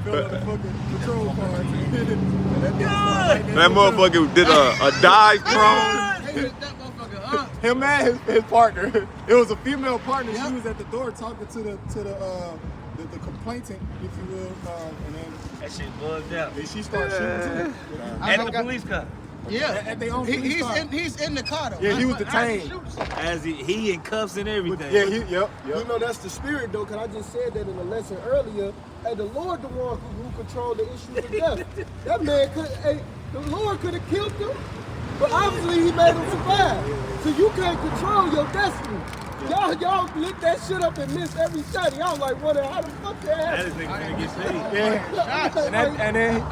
fell on the fucking patrol car. That motherfucker did a dive prone. They hit that motherfucker up. Him and his partner. It was a female partner. She was at the door talking to the complainant, if you will. And then That shit bugged out. she started shooting too. And the police car. Yeah. At their own police car. He's in the car though. Yeah, he was detained. As he in cuffs and everything. Yeah, You know, that's the spirit, though, because I just said that in the lesson earlier. Hey, the Lord, the one who controlled the issue of death. That man the Lord could have killed him, but obviously he made him survive. So you can't control your destiny. Y'all lit that shit up and missed every shot. Y'all like, wondering how the fuck that That happened? is nigga gonna get paid. Yeah.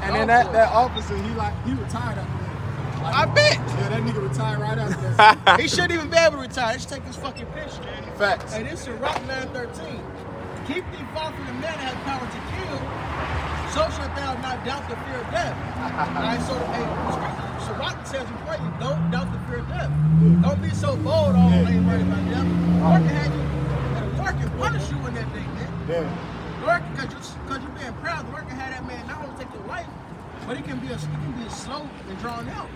And then that officer, he retired after that. Like, I bet. Yeah, that nigga retired right after that. He shouldn't even be able to retire. Just take his fucking picture. Facts. Hey, this is Rock 913. Keep thee far from the man that has power to kill. So shalt thou not doubt the fear of death. Alright, so Rock tells you, pray, don't doubt the fear of death. Don't be so bold, I ain't worried about death. Lord can have you, and the Lord can punish you in that thing, man. Yeah. Lord, because you're being proud, the Lord can have that man not only take your life, but he can be slow and drawn out.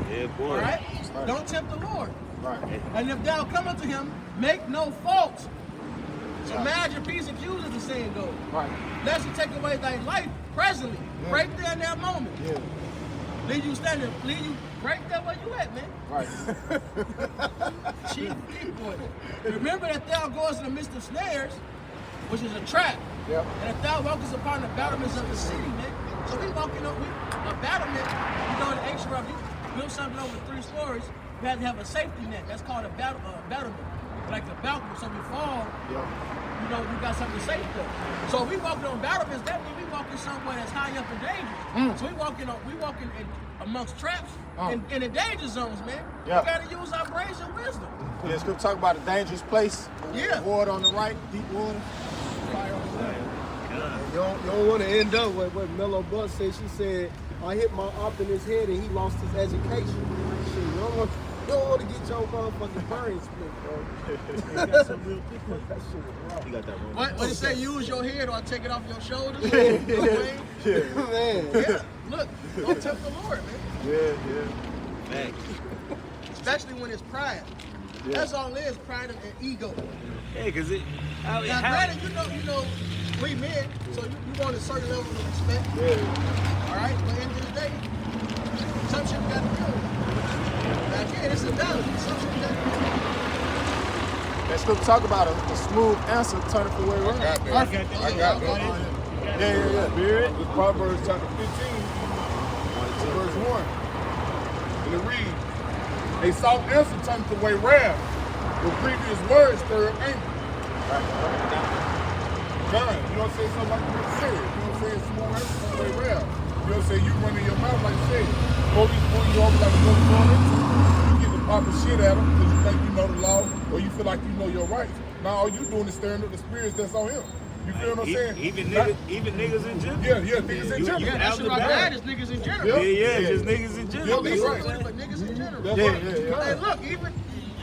Yeah, boy. All right? Don't tempt the Lord. Right. And if thou come unto him, make no fault. So imagine peace and Q's as the saying goes. Right. Lest he take away thy life presently, right there in that moment. Yeah. Leave you standing, leave you right there where you at, man. Right. Keep going. Remember that thou goest in the midst of snares, which is a trap. Yep. And if thou walkest upon the battlements of the city, man. So we walking up with a battlement, in the ancient world, you build something over 3 stories, you have to have a safety net. That's called a battlement. Like the balcony. So we fall, you got something safe there. So we walking on battlements, that means we walking somewhere that's high up and dangerous. So we walking amongst traps in the danger zones, man. Yeah. We gotta use our brains and wisdom. Yeah, it's gonna talk about a dangerous place. Yeah. Water on the right, deep water, fire on the left. You don't want to end up with what Mellow Buck said. She said, I hit my op in his head and he lost his education. Shit, you don't want to get your motherfucking brain split, bro. Got some real people. That shit is wrong. You got that wrong. What you say, use your head or I take it off your shoulders? Man. Yeah. Look, don't tempt the Lord, man. Yeah. Thanks. Especially when it's pride. That's all it is, pride and ego. Yeah, because it. Now, granted, you know, we men, so you want a certain level of respect. Yeah. All right, but at the end of the day, some shit you got to deal with. Now, again, it's a balance. Some shit you got to deal with. Let's go talk about a smooth answer, turn it for where we're at. I got that. Yeah. This is Proverbs chapter 15, verse 1. And it reads, a soft answer turneth away wrath, but previous words stir up anger. John, you know what I'm saying? Something like you said. You know what I'm saying? Small answer turn away wrath. You know what I'm saying? You running your mouth like you said. Police pull you over like what's going into. You get the proper shit at him because you think you know the law or you feel like you know your rights. Now all you doing is stirring up the spirits that's on him. You feel what I'm saying? Even niggas in general. Yeah, niggas in general. Yeah, that's what I got is niggas in general. Yeah, just niggas in general. Yeah, that's right. But niggas in general. That's right. Hey, look, even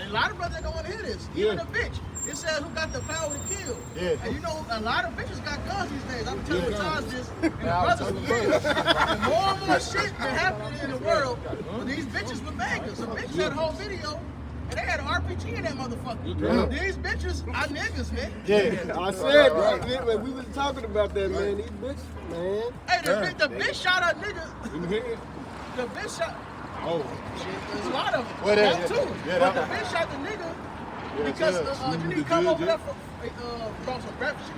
a lot of brothers don't want to hear this. Even a bitch. It says who got the power to kill. Yeah. And you know, a lot of bitches got guns these days. I'm telling Taj this, and the brothers will hear it. And more shit been happening in the world with these bitches with bangers. Some bitches had a whole video, and they had an RPG in that motherfucker. These bitches are niggas, man. Yeah, I said, we was talking about that, man. These bitches, man. Hey, the bitch shot a nigga. The bitch shot. Oh. Shit, there's a lot of them. Well, That too. yeah, But the that- bitch shot the nigga because didn't he come over there for brought some breakfast?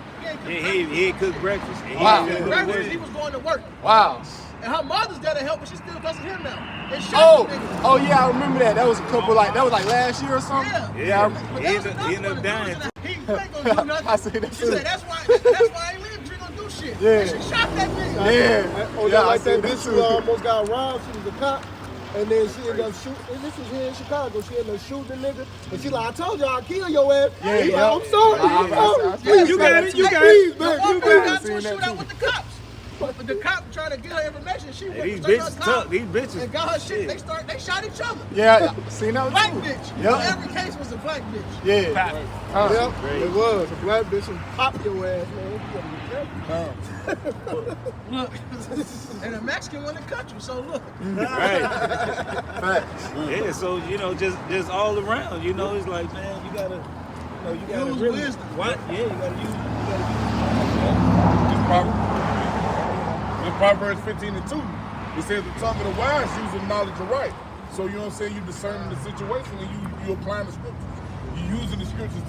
He ain't cook breakfast. Wow. Breakfast, he was going to work. Wow. And her mother's there to help, but she still cussing him now. They shot the nigga. Oh yeah, I remember that. That was a couple that was like last year or something. Yeah. He ended up dying. He ain't gonna do nothing. I see that She too. said that's why I ain't leaving. She ain't gonna do shit. Yeah. And she shot that nigga. Yeah. Oh, yeah, like I that see bitch too. who almost got robbed. She was a cop. And then she ended up shooting. And this was here in Chicago. She ended up shooting the nigga. And she like, I told y'all I'll kill your ass. Yeah, He yeah. like, I'm sorry. You got it. You got Please, it. man. One You girl got got it. to a shootout with the cops. But the cop tried to get her information. She went These straight bitches to the cop tough. These bitches. and got her shit. They shot each other. Yeah, seen that Black too. bitch. Yeah. Every case was a black bitch. Yeah. Yep, it was. A black bitch and pop your ass, man. You gotta be careful. Look, and a Mexican want to cut you. So look, Right. Facts. Yeah, so just all around, it's like, man, you gotta Use really wisdom. What? Yeah, you gotta use. In Proverbs 15 and 2, it says the tongue of the wise using knowledge of right. So you know what I'm saying? You discerning the situation and you applying the scriptures. You using the scriptures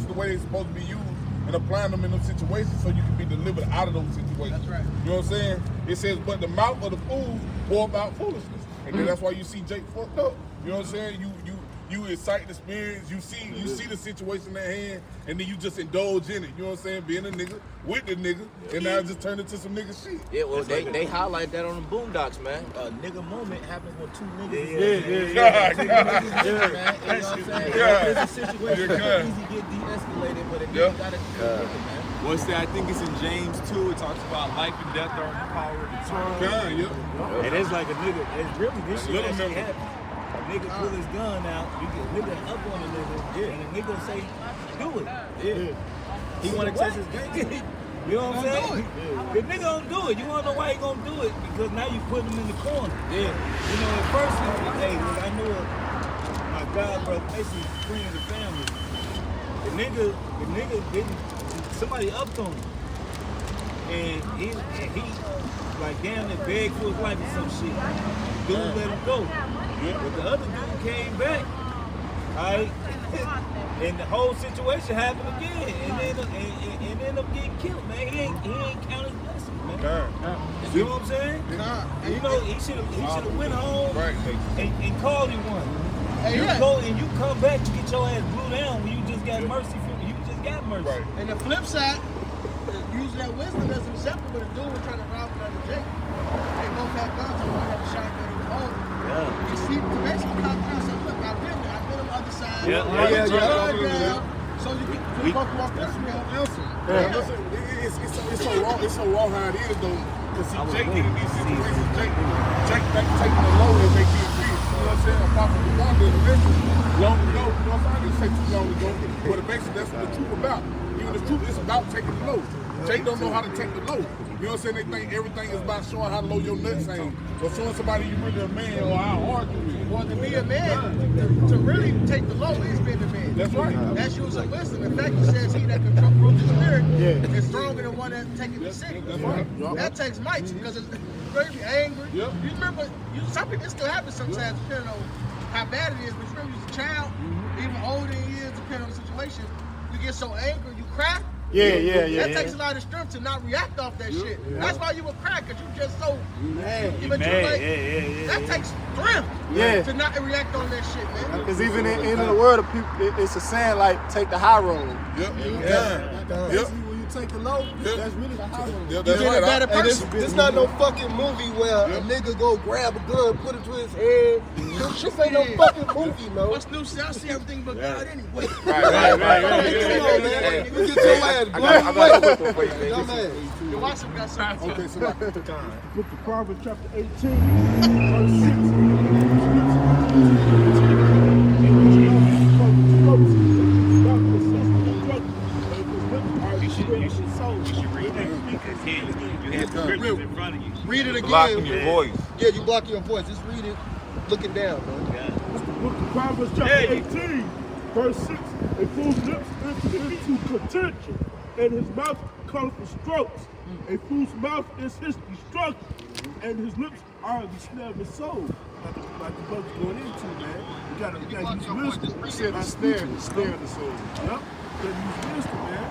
the way they're supposed to be used and applying them in those situations so you can be delivered out of those situations. That's right. You know what I'm saying? It says, but the mouth of the fool pour about foolishness. And then that's why you see Jake fucked up. You know what I'm saying? You incite the spirits, you see the situation at hand, and then you just indulge in it. You know what I'm saying? Being a nigga with the nigga, and now it just turned into some nigga shit. Yeah, well, they highlight that on the Boondocks, man. A nigga moment happens when two niggas. Yeah. Man, you know what I'm saying? Yeah. There's a situation that Yeah. can easy get de-escalated, but it Yeah. you gotta deal with it, man. What's that? I think it's in James 2. It talks about life and death are in the power of the tongue. Yeah. And it's like a nigga. It's really this shit Little actually member. happens. A nigga pull his gun out. You get nigga up on a nigga, and the nigga say, "Do it." Yeah. He wanna test his game. You know what I'm saying? The nigga don't do it. You wanna know why he gonna do it? Because now you put him in the corner. Yeah. You know, at first, hey, look, I knew my God brother, basically friends and family. The nigga didn't, somebody upped on him. And he like damn near begged for his life or some shit. Dude let him go. But the other dude came back. Alright? And the whole situation happened again. And ended up getting killed, man. He ain't counted his blessings, man. You know what I'm saying? You know, he should have went home and called you one. You go and you come back, you get your ass blew down when you just got mercy from you just got mercy. Right. And the flip side, using that wisdom as an example, but a dude was trying to rob another Jake. They both had guns, and one had a shotgun and was older. Yeah. You see, basically come down and say, look, I've been on the other side. So you both walk this way. Listen, it's so raw how it is though. Cause see, Jake in these situations, Jake taking the load and make it real. You know what I'm saying? Apostle the one did listen long ago. You know what I'm saying? I didn't say too long ago, but basically that's what the truth about. Even the truth is about taking the load. Jake don't know how to take the load. You know what I'm saying? They think everything is about showing how low your nuts ain't. Or showing somebody you really a man or how hard you is. Well, to be a man, to really take the load is being a man. That's right. That's using wisdom. In fact, he says he that controls the spirit is stronger than one that taking the sick. That's right. That takes might because it's very angry. You remember, some people, it still happens sometimes depending on how bad it is. But you remember, you was a child, even older in years, depending on the situation, you get so angry, you cry. That takes a lot of strength to not react off that shit. That's why you would cry, because you just so mad. That takes strength to not react on that shit, man. Because even in the world of people, it's a saying like, take the high road. When you take the low, that's really the high road. You get a better person. This not no fucking movie where a nigga go grab a gun, put it to his head. This ain't no fucking movie, no. What's new? I see everything but God anyway. Right. Get your ass blown away. I got a quick one for you, man. You watch him, got something. Okay, so like, Book of Proverbs chapter 18, You should read that because you have the scriptures in front of you. Read it again. Blocking your voice. Yeah, you blocking your voice. Just read it looking down, man. Book of Proverbs chapter 18, verse 6. A fool's lips enter into contention, and his mouth comes for strokes. A fool's mouth is his destruction, and his lips are the snare of his soul. Like the brother's going into, man. You gotta use wisdom. you said the snare of the soul. Yep. You gotta use wisdom, man.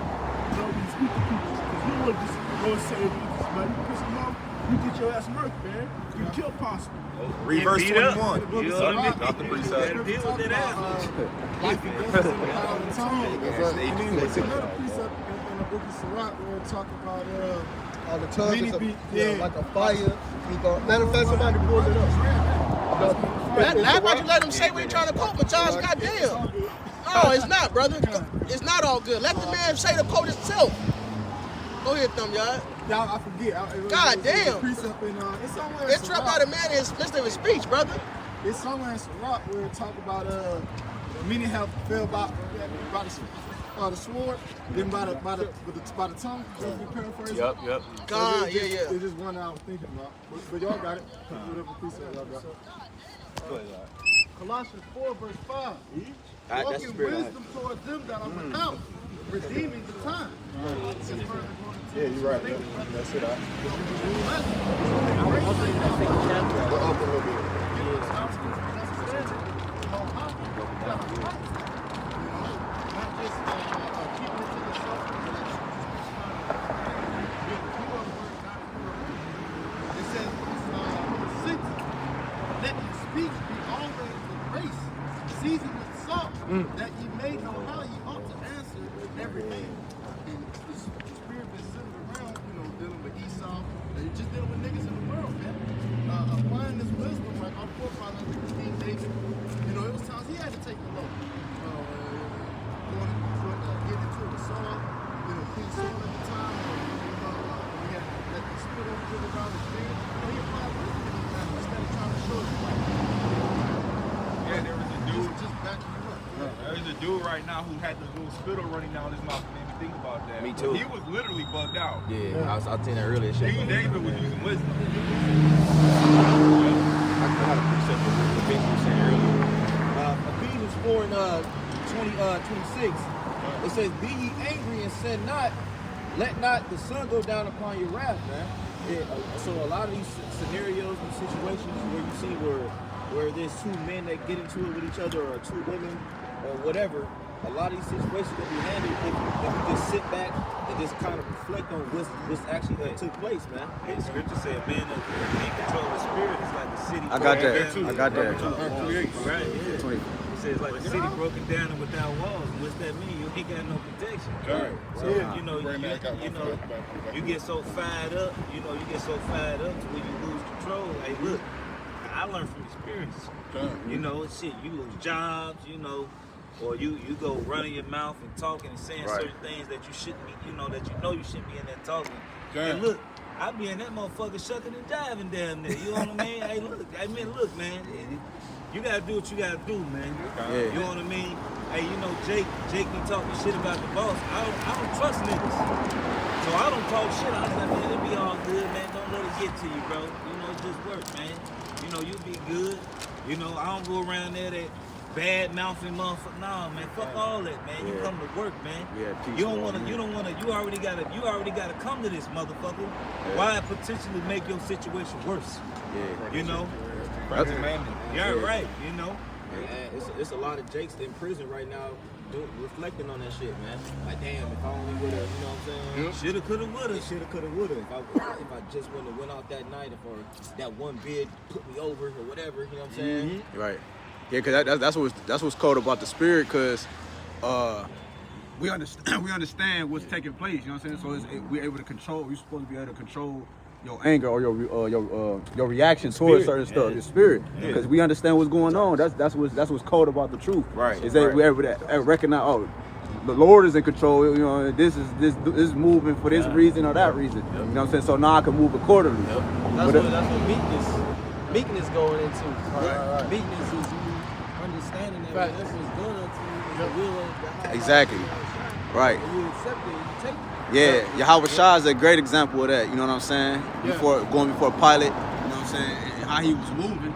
You know, when you speak to people, because you don't want to just go and say this, man. You piss them off, you get your ass murked, man. You kill possible. Read verse 21. You know what I mean? Not the precept. Deal with that ass. Life and death is in the power of the tongue. And And then there's another precept in the book of Sirach where it talk about The tongue is like a fire. Matter of fact, somebody pulled it up. That's why you let him say what he's trying to quote, but Charles, goddamn. No, it's not, brother. It's not all good. Let the man say the quote itself. Go ahead, thumb, y'all. Y'all, I forget. God damn. Precept in, it's somewhere in It's about a man in the midst of his speech, brother. It's somewhere in Sirach where it talk about many have fell by the sword, then by the tongue. Just be paraphrasing. Yep. God, yeah. It's just one I was thinking about. But y'all got it. Whatever precept y'all got. Colossians 4, verse 5. That's Walk the in spirit. wisdom towards them that are without, redeeming the time. Yeah, you're right. That's it. Let your speech be always with grace, seasoned with salt, that ye may know how ye ought to answer every man. And the spirit been sitting around, dealing with Esau, just dealing with niggas in the world, man. Applying this wisdom, like our forefather, King David, it was times he had to take the load. Get into the soil, clean soil at the time. We had to let the spirit over around his beard. He applied wisdom instead of trying to show his life. Yeah, there was a dude. Just backing you up. There's a dude right now who had the little spittle running down his mouth. Made me think about that. Me too. He was literally bugged out. Yeah, I was telling that earlier. King David was using wisdom. I got a precept of what you were saying earlier. Ephesians says, "Be ye angry and sin not. Let not the sun go down upon your wrath, man." So a lot of these scenarios and situations where you see where there's two men that get into it with each other, or two women, or whatever, a lot of these situations can be handled if you just sit back and just kind of reflect on what's actually took place, man. The scripture said, "Man that in control of the spirit is like a city." I got that. I got that. Right, yeah. 20. It says like a city broken down and without walls. And what's that mean? You ain't got no protection. Right. So you get so fired up. You get so fired up to where you lose control. Hey, look, I learned from experience. Shit, you lose jobs. Or you go running your mouth and talking and saying certain things that you shouldn't be. That you shouldn't be in there talking. And look, I be in that motherfucker shucking and jiving down there. You know what I mean? Hey, look, man. You gotta do what you gotta do, man. Yeah. You know what I mean? Hey, Jake be talking shit about the boss. I don't trust niggas. So I don't talk shit. I was like, man, it be all good, man. Don't let it get to you, bro. It's just work, man. You be good. I don't go around there that bad mouthing motherfucker. Nah, man, fuck all that, man. You come to work, man. You already gotta come to this motherfucker. Why potentially make your situation worse? That's Yeah, right, Yeah, it's a lot of Jakes in prison right now reflecting on that shit, man. Like, damn, if I only would've, you know what I'm saying? Shoulda, coulda, woulda. Shoulda, coulda, woulda. If I just wouldn't have went out that night, or that one bid put me over, or whatever, you know what I'm saying? Right. Yeah, because that's what's cold about the spirit, because we understand what's taking place. You know what I'm saying? So we're able to control. We're supposed to be able to control your anger or your reaction towards certain stuff, your spirit, because we understand what's going on. That's what's cold about the truth. Right. Is that we're able to recognize, oh, the Lord is in control. This is moving for this reason or that reason. You know what I'm saying? So now I can move accordingly. That's what meekness going into. Right. Meekness is you understanding that whatever is done unto you is the will of God. Exactly. Right. And you accept it, you take it. Yeah, Yahweh Shah is a great example of that, you know what I'm saying? Before Pilate, you know what I'm saying, and how he was moving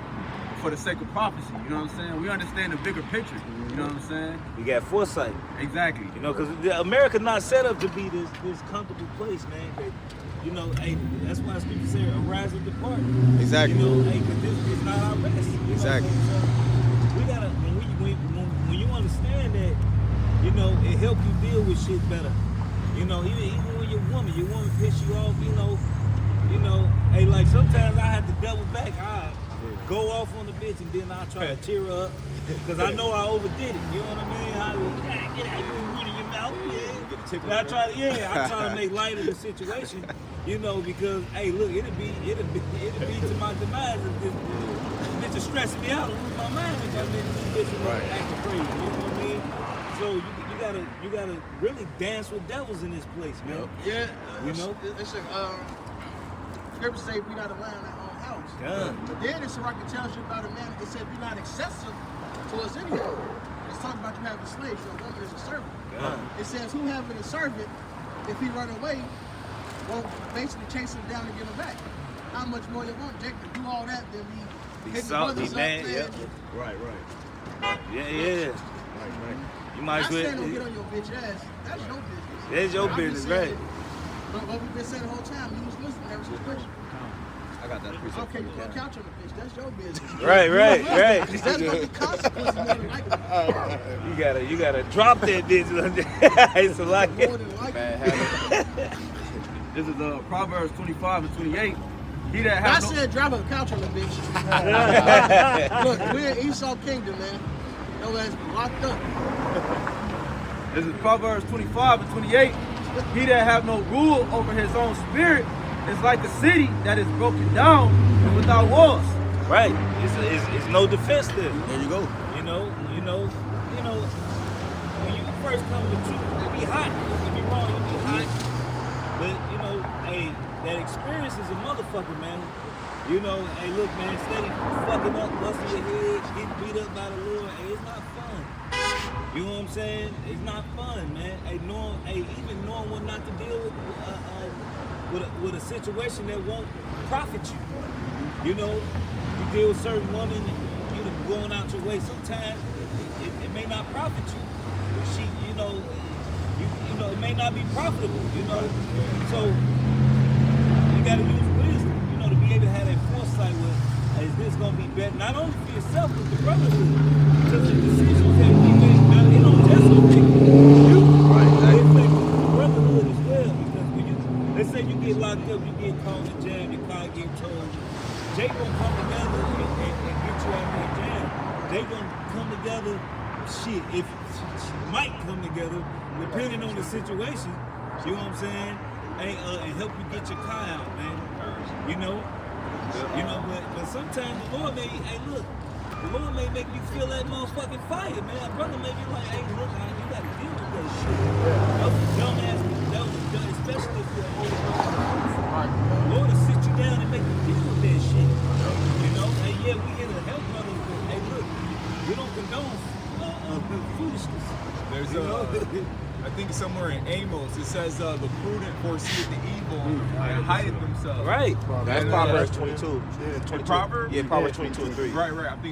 for the sake of prophecy, you know what I'm saying? We understand the bigger picture, you know what I'm saying? We got foresight. Exactly. Because America not set up to be this comfortable place, man. Hey, that's why scripture say arise and depart. Exactly. Because this is not our rest. Exactly. So we gotta, when you understand that, it helps you deal with shit better. Even when your woman piss you off, hey, like sometimes I have to double back. I go off on the bitch and then I try to cheer her up because I know I overdid it. You know what I mean? Get out, you running your mouth, I try to make light of the situation, because hey, look, it'll be to my demise if this bitch is stressing me out. I lose my mind if I make this bitch acting crazy. You know what I mean? So you gotta really dance with devils in this place, man. Yeah, it's scripture say be not a lion in our own house. Yeah. But then it's Sirach tells you about a man. It said be not excessive towards anyone. It's talking about you having a slave, so a woman is a servant. Yeah. It says who having a servant, if he run away, won't basically chase him down and get him back. How much more you want Jake to do all that than be hitting salty, brothers man. up there? Yep. Right. Yeah. You might as well. I'm saying don't get on your bitch ass. That's your business. That's your business, right? But what we've been saying the whole time, you was listening ever since Christian. I got that precept. Okay, you want to couch on the bitch. That's your business. Right. That's what the consequences more than likely. You gotta drop that bitch. It's a lot. More than likely. This is Proverbs 25 and 28. He that I has said drop a couch on the bitch. Look, we're in Esau Kingdom, man. Your ass be locked up. This is Proverbs 25 and 28. He that have no rule over his own spirit is like a city that is broken down and without walls. Right. It's no defense there. There you go. When you first come to the truth, it be hot. It be wrong, it be hot. But hey, that experience is a motherfucker, man. Hey, look, man, steady fucking up, busting your head, getting beat up by the Lord. Hey, it's not fun. You know what I'm saying? It's not fun, man. Hey, even knowing what not to deal with a situation that won't profit you. You deal with certain women, going out your way. Sometimes it may not profit you. But she, you know, it may not be profitable, you know. So you gotta use wisdom, you know, to be able to have that foresight with, is this gonna be better, not only for yourself, but the brotherhood. Because the decisions that we make, now, it don't just affect you, it affects the brotherhood as well. Because when you, let's say you get locked up, you get caught in jam, your car get towed, they gonna come together and get you out of that jam. They gonna come together, shit, if might come together, depending on the situation, you know what I'm saying? And help you get your car out, man. You know, but sometimes the Lord may, the Lord may make you feel that motherfucking fire, man. A brother may be like, hey, look, you gotta deal with that shit. That was a dumbass, especially if you're an older brother. The Lord will sit you down and make you deal with that shit. You know, hey, yeah, we here to help brothers, but hey, look, we don't condone foolishness. There's I think somewhere in Amos it says the prudent foreseeth the evil and hideth themselves. Right. That's Proverbs 22. Yeah, 22. Proverbs? Yeah, Proverbs 22 and 3. Right. I'm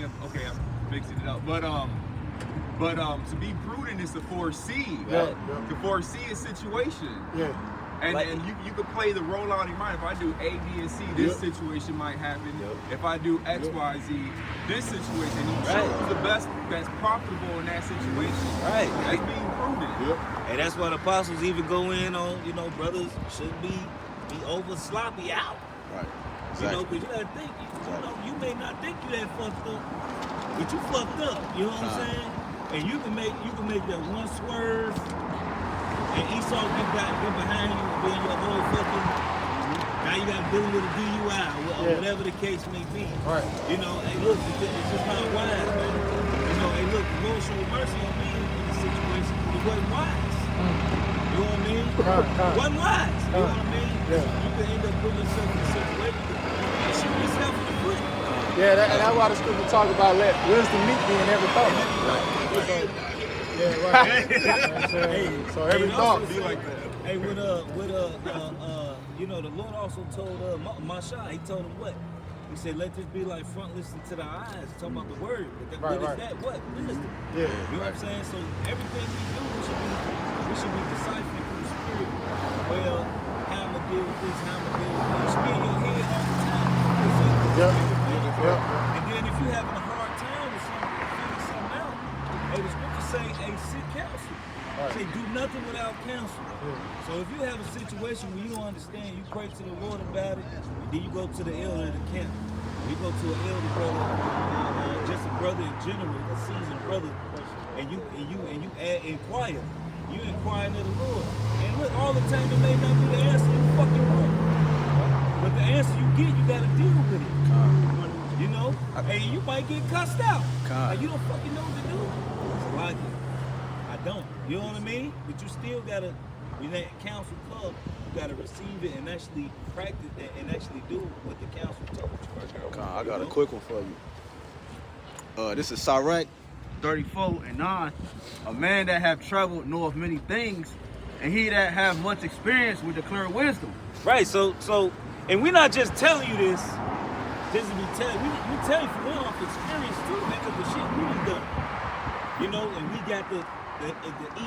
mixing it up. But to be prudent is to foresee. Yeah. To foresee a situation. Yeah. And you could play the role out in your mind. If I do A, B, and C, this situation might happen. If I do X, Y, Z, this situation. You choose the best that's profitable in that situation. Right. That's being prudent. And that's why the apostles even go in on, you know, brothers shouldn't be over sloppy out. Right. You know, because you gotta think, you know, you may not think you that fucked up, but you fucked up. You know what I'm saying? And you can make that one swerve, and Esau get behind you and then your whole fucking. Now you got dealing with a DUI or whatever the case may be. Right. You know, hey, look, it's just not wise, man. You know, hey, look, the Lord showed mercy on me in the situation. It wasn't wise. You know what I mean? Wasn't wise. You know what I mean? Yeah. You can end up putting yourself in a situation and shoot yourself in the foot. Yeah, and that's why the scripture talk about let wisdom meet thee in every thought. Yeah, right. So every thought Be like that. Hey, you know, the Lord also told Masha, he told him what? He said, let this be like frontless to the eyes, talking about the word. But what is that? What? Wisdom. Yeah. You know what I'm saying? So everything we do, we should be deciphering through the spirit. Well, how I'm gonna deal with this, how I'm gonna deal with this. You should be in your head all the time. And then if you're having a hard time with something, figuring something out, hey, the scripture say, hey, seek counsel. Say, do nothing without counsel. So if you have a situation where you don't understand, you pray to the Lord about it, and then you go to the elder of the camp. You go to an elder brother, just a brother in general, a seasoned brother, and you inquire. You inquiring of the Lord. And look, all the time it may not be the answer you fucking want. But the answer you get, you gotta deal with it. You know? And you might get cussed out. Like, you don't fucking know what to do. It's like, I don't. You know what I mean? But you still gotta, when that counsel comes, you gotta receive it and actually practice it and actually do what the counsel told you. I got a quick one for you. This is Sirach 34 and 9. A man that have traveled knoweth many things, and he that have much experience will declare wisdom. Right, so, and we're not just telling you this, just to be telling, we tell you from going off experience too, man, because the shit we done done. You know, and we got the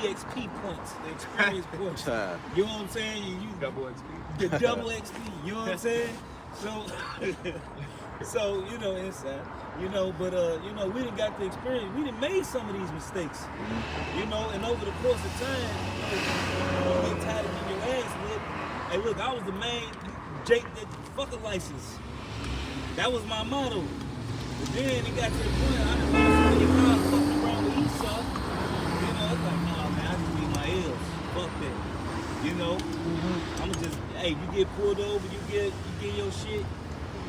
EXP points, the experience points. You know what I'm saying? You Double XP. the double XP, you know what I'm saying? So you know, inside, you know, but you know, we done got the experience. We done made some of these mistakes, you know, and over the course of time, you know, get tired of getting your ass whipped. Hey, look, I was the main Jake that fucking license. That was my motto. But then it got to the point I done lost so many cars fucking around with Esau. You know, it's like, nah, man, I just need my L's. Fuck that. You know, I'ma just, hey, you get pulled over, you get your shit.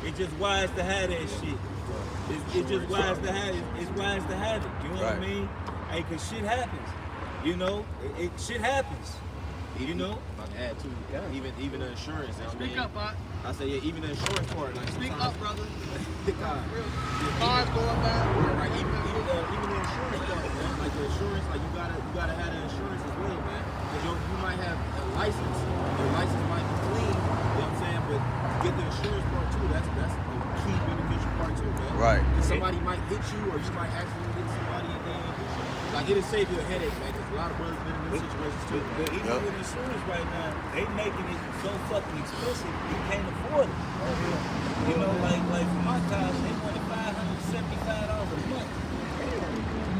It's just wise to have that shit. It's just wise to have it. It's wise to have it. You know what I mean? Hey, cause shit happens. You know, shit happens. You know. If I can add too, even the insurance. Speak up, Bot. I say even the insurance part. Like Speak up, brother. Cars going bad. Right, even the insurance part, man. Like the insurance, like you gotta have the insurance as well, man. Because you might have a license, your license might be clean. You know what I'm saying? But get the insurance part too. That's a key beneficial part too, man. Right. Because somebody might hit you, or you might accidentally hit somebody and then hit you. Like it'll save you a headache, man. Because a lot of brothers been in these situations too. But even with insurance right now, they making it so fucking expensive, you can't afford it. You know, like for my college, they wanted $575 a month.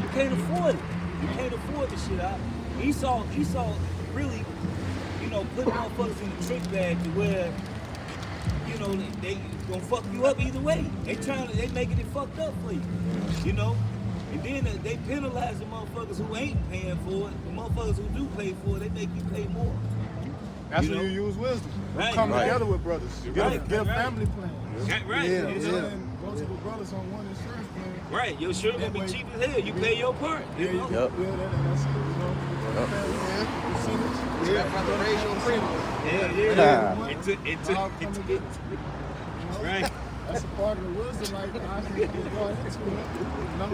You can't afford it. You can't afford the shit out. Esau really, you know, put motherfuckers in the trick bag to where, you know, they gonna fuck you up either way. They making it fucked up for you. You know? And then they penalize the motherfuckers who ain't paying for it. The motherfuckers who do pay for it, they make you pay more. That's You when know? you use wisdom. Right. Come Right. together with brothers. Get a family plan. Right. Yeah, You know? And multiple brothers on one insurance plan. Right. Your shirt gonna be cheap as hell. You pay your part. You know? Yep. Yeah, that's it. You know. Percentage. Yeah, about to raise your premium. Yeah. All come together. You know? Right. That's a part of the wisdom, like I think we're going into it. You know,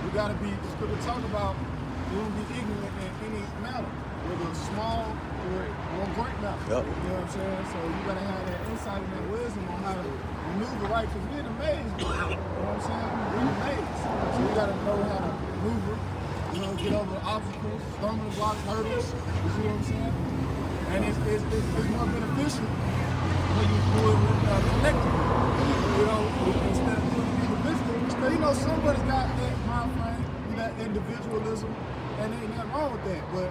we gotta be. Scripture talk about we don't be ignorant in any matter, whether small or great matter. Yep. You know what I'm saying? So you gotta have that insight and that wisdom on how to maneuver right. Because we're in a maze, bro. You know what I'm saying? We're in a maze, so we gotta know how to maneuver. You know, get over obstacles, stumbling blocks, hurdles. You see what I'm saying? And it's more beneficial when you do it collectively. You know, instead of doing it individually. So, you know, somebody's got that mind frame, that individualism, and ain't nothing wrong with that. But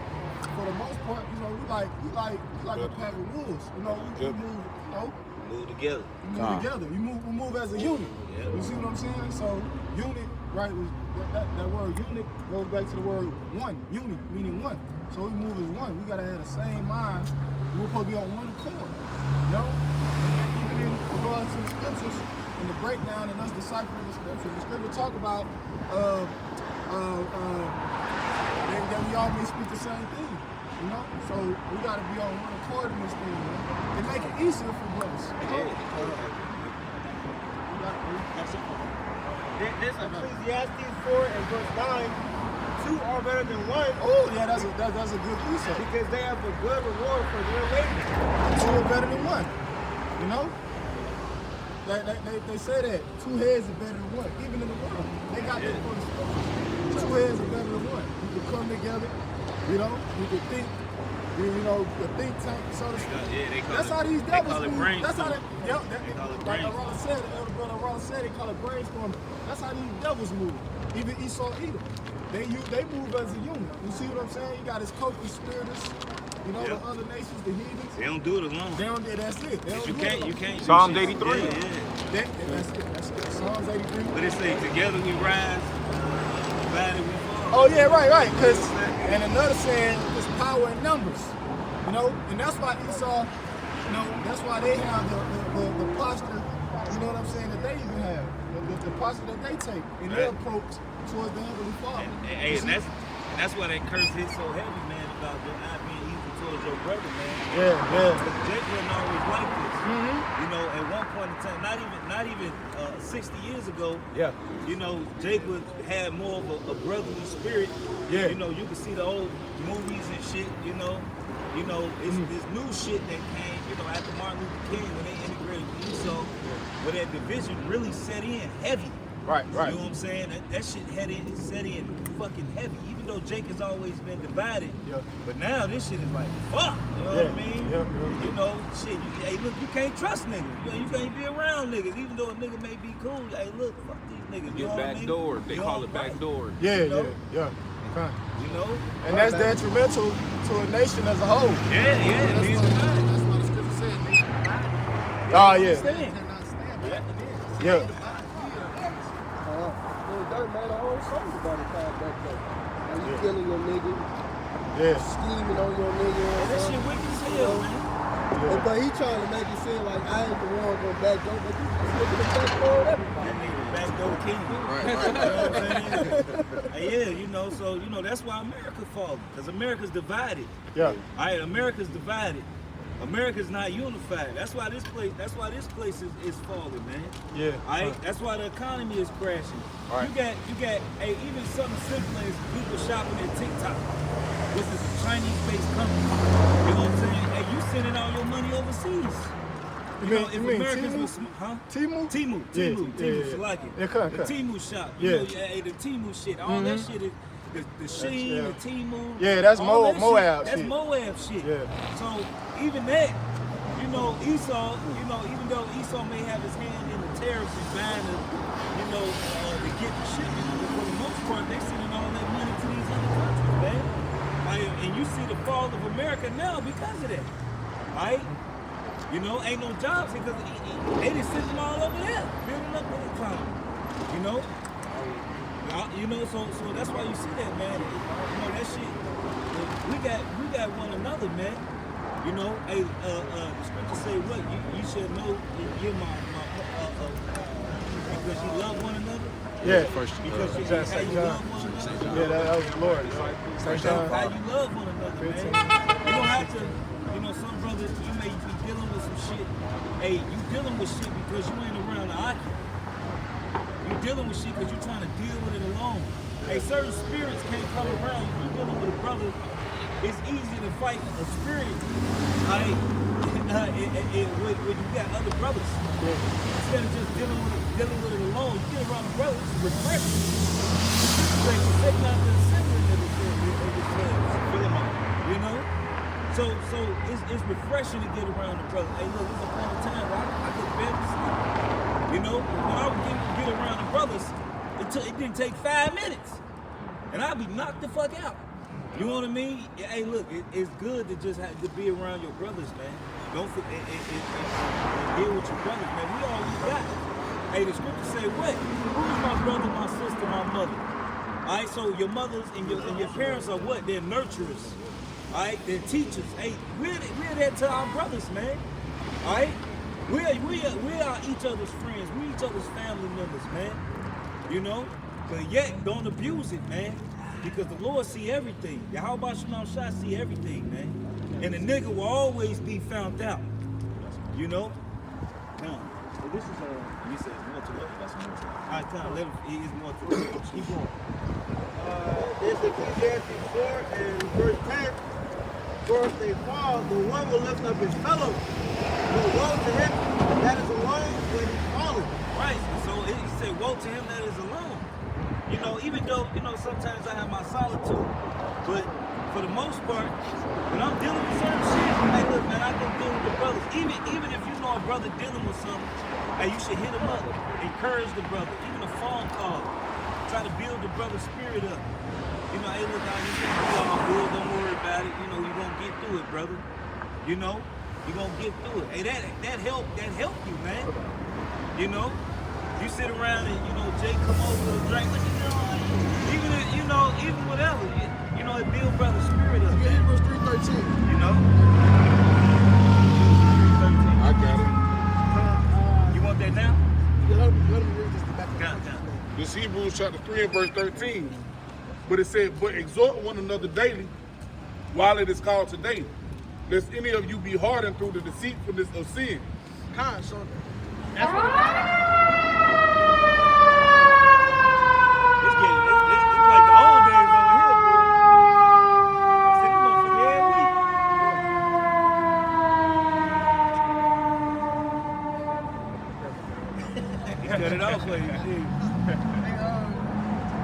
for the most part, you know, we like a pack of wolves. You know, we move, you know. Move together. We move together. We move as a unit. Yeah. You see what I'm saying? So unit, right? Was that word unit goes back to the word one. Unit meaning one. So we move as one. We gotta have the same mind. We're supposed to be on one accord. You know? Even in regards to the scriptures and the breakdown and us deciphering the scriptures, the scripture talk about that we all may speak the same thing. You know? So we gotta be on one accord in this thing, man. And make it easier for brothers. This Ecclesiastes 4 and verse 9, 2 are better than 1. Oh yeah, that's a good precept. Because they have a good reward for their labor. Two are better than one. You know? They say that 2 heads are better than one. Even in the world, they got that for the scriptures. 2 heads are better than one. We can come together. You know, we can think. You know, the think tank, so to speak. Yeah, that's how these devils move. That's how they call it like Ron said, Elder Brother Ron said, they call it brainstorming. That's how these devils move. Even Esau, Edom. They move as a unit. You see what I'm saying? You got his co-conspirators, you know, the other nations, the heathens. They don't do it alone. They don't, that's it. They don't You can't. Psalms 83. Yeah. That's it. Psalms 83. But it say, together we rise, divided we fall. Oh yeah, right. And another saying is power in numbers. You know, and that's why Esau, you know, that's why they have the posture, you know what I'm saying, that they even have. The posture that they take in their approach towards the Heavenly Father. And that's why that curse hit so heavy, man, about your eye being evil towards your brother, man. Yeah. Jake wasn't always like this. You know, at one point in time, not even 60 years ago, you know, Jake had more of a brotherly spirit. Yeah. You know, you can see the old movies and shit, you know. You know, it's this new shit that came, you know, after Martin Luther King when they integrated Esau, where that division really set in heavy. Right. You know what I'm saying? That shit set in fucking heavy, even though Jake has always been divided. Yeah. But now this shit is like, fuck, you know what I mean? Yeah. You know, shit, hey, look, you can't trust niggas. You can't be around niggas, even though a nigga may be cool. Hey, look, fuck these niggas. You know what I mean? Backdoor. They You call know, it backdoor. Yeah. Okay. You know? And that's detrimental to a nation as a whole. Yeah, That's it is. why the scripture said they Oh, yeah. Stand. Yeah. Dirt made a whole song about it back there. How you killing your nigga, Yeah. scheming on your nigga. That shit wicked as hell, man. But he trying to make it seem like I ain't the one going back door, but you just looking at that door and everybody. That nigga the backdoor king. Right. You know what I'm saying? Yeah, you know, so, you know, that's why America falling. Because America's divided. Yeah. All right, America's divided. America's not unified. That's why this place is falling, man. Yeah. All right, that's why the economy is crashing. Right. You got hey, even something simple as people shopping at TikTok, which is a Chinese-based company. You know what I'm saying? Hey, you sending all your money overseas. You mean Americans Temu? was huh? Timu? Timu, Yeah. Salaki. Yeah. The Timu shop. You Yeah. know, hey, the Timu shit. All that shit is the Sheen, the Temu. Yeah, that's all that Moab That's shit. Moab shit. Yeah. So even that, you know, Esau, you know, even though Esau may have his hand in the tariffs and buying the, you know, to get the shipment, but for the most part, they sending all that money to these other countries, man. And you see the fall of America now because of that, right? You know, ain't no jobs because they just sitting all over there, building up the economy. You know, so that's why you see that, man. You know that shit. We got one another, man. You know, the scripture say what? You should know you're my because you love one another. Yeah, because how you love one another. Yeah, that was the Lord. How you love one another, man. You don't have to. You know, some brothers, you may be dealing with some shit. Hey, you dealing with shit because you ain't around the occupant. You dealing with shit because you're trying to deal with it alone. Hey, certain spirits can't come around. You dealing with a brother. It's easy to fight a spirit, right? When you got other brothers. Instead of just dealing with it alone, you get around the brothers, it's refreshing. Take not the assembly of the you know? So it's refreshing to get around the brothers. Hey, look, there's a point in time where I could barely sleep. You know, when I would get around the brothers, it didn't take 5 minutes. And I'd be knocked the fuck out. You know what I mean? Hey, look, it's good to just have to be around your brothers, man. Don't forget, deal with your brothers, man. We all we got. Hey, the scripture say what? Who's my brother, my sister, my mother? All right, so your mothers and your parents are what? They're nurturers. All right, they're teachers. Hey, we're there to our brothers, man. All right, we are each other's friends. We each other's family members, man. You know, but yet don't abuse it, man. Because the Lord see everything. How about Shemam Shah see everything, man? And the nigga will always be found out. You know? Come. So this is you said more to what? That's more to. All right, come. Let him. He is more to. Keep going. This is Ecclesiastes 4 and verse 10. For if they fall, the one will lift up his fellow. But woe to him that is alone when he's fallen. Right. So he said, woe to him that is alone. You know, even though, you know, sometimes I have my solitude, but for the most part, when I'm dealing with certain shit, hey, look, man, I go deal with the brothers. Even if you know a brother dealing with something, hey, you should hit him up, encourage the brother, even a phone call, try to build the brother's spirit up. You know, hey, look, out here, you all good, don't worry about it. You know, you're gonna get through it, brother. You know, you're gonna get through it. Hey, that help you, man. You know? You sit around and, you know, Jay come over with a drink, what you doing? Even if, you know, even whatever, you know, it build brother spirit up. Yeah, Hebrews 3:13. You know? I got it. You want that now? Yeah, let me read this back to the This Hebrews chapter 3 and verse 13. But it said, but exhort one another daily while it is called today, lest any of you be hardened through the deceitfulness of sin. So that's what It's like the old days over here, bro. I'm sitting motherfucker every week. He cut it off for you.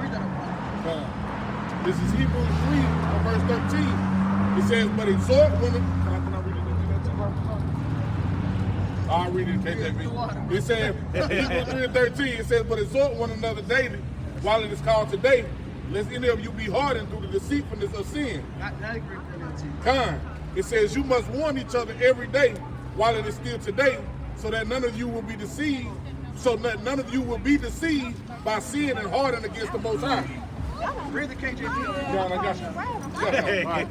read that. This is Hebrews 3 and verse 13. It says, but exhort one another. Can I read it? I'll read it in KJV. It says, Hebrews 3 and 13, it says, but exhort one another daily while it is called today, lest any of you be hardened through the deceitfulness of sin. Kind. It says, you must warn each other every day while it is still today, so that none of you will be deceived, by sin and hardened against the Most High. Read the KJV. John, I got you.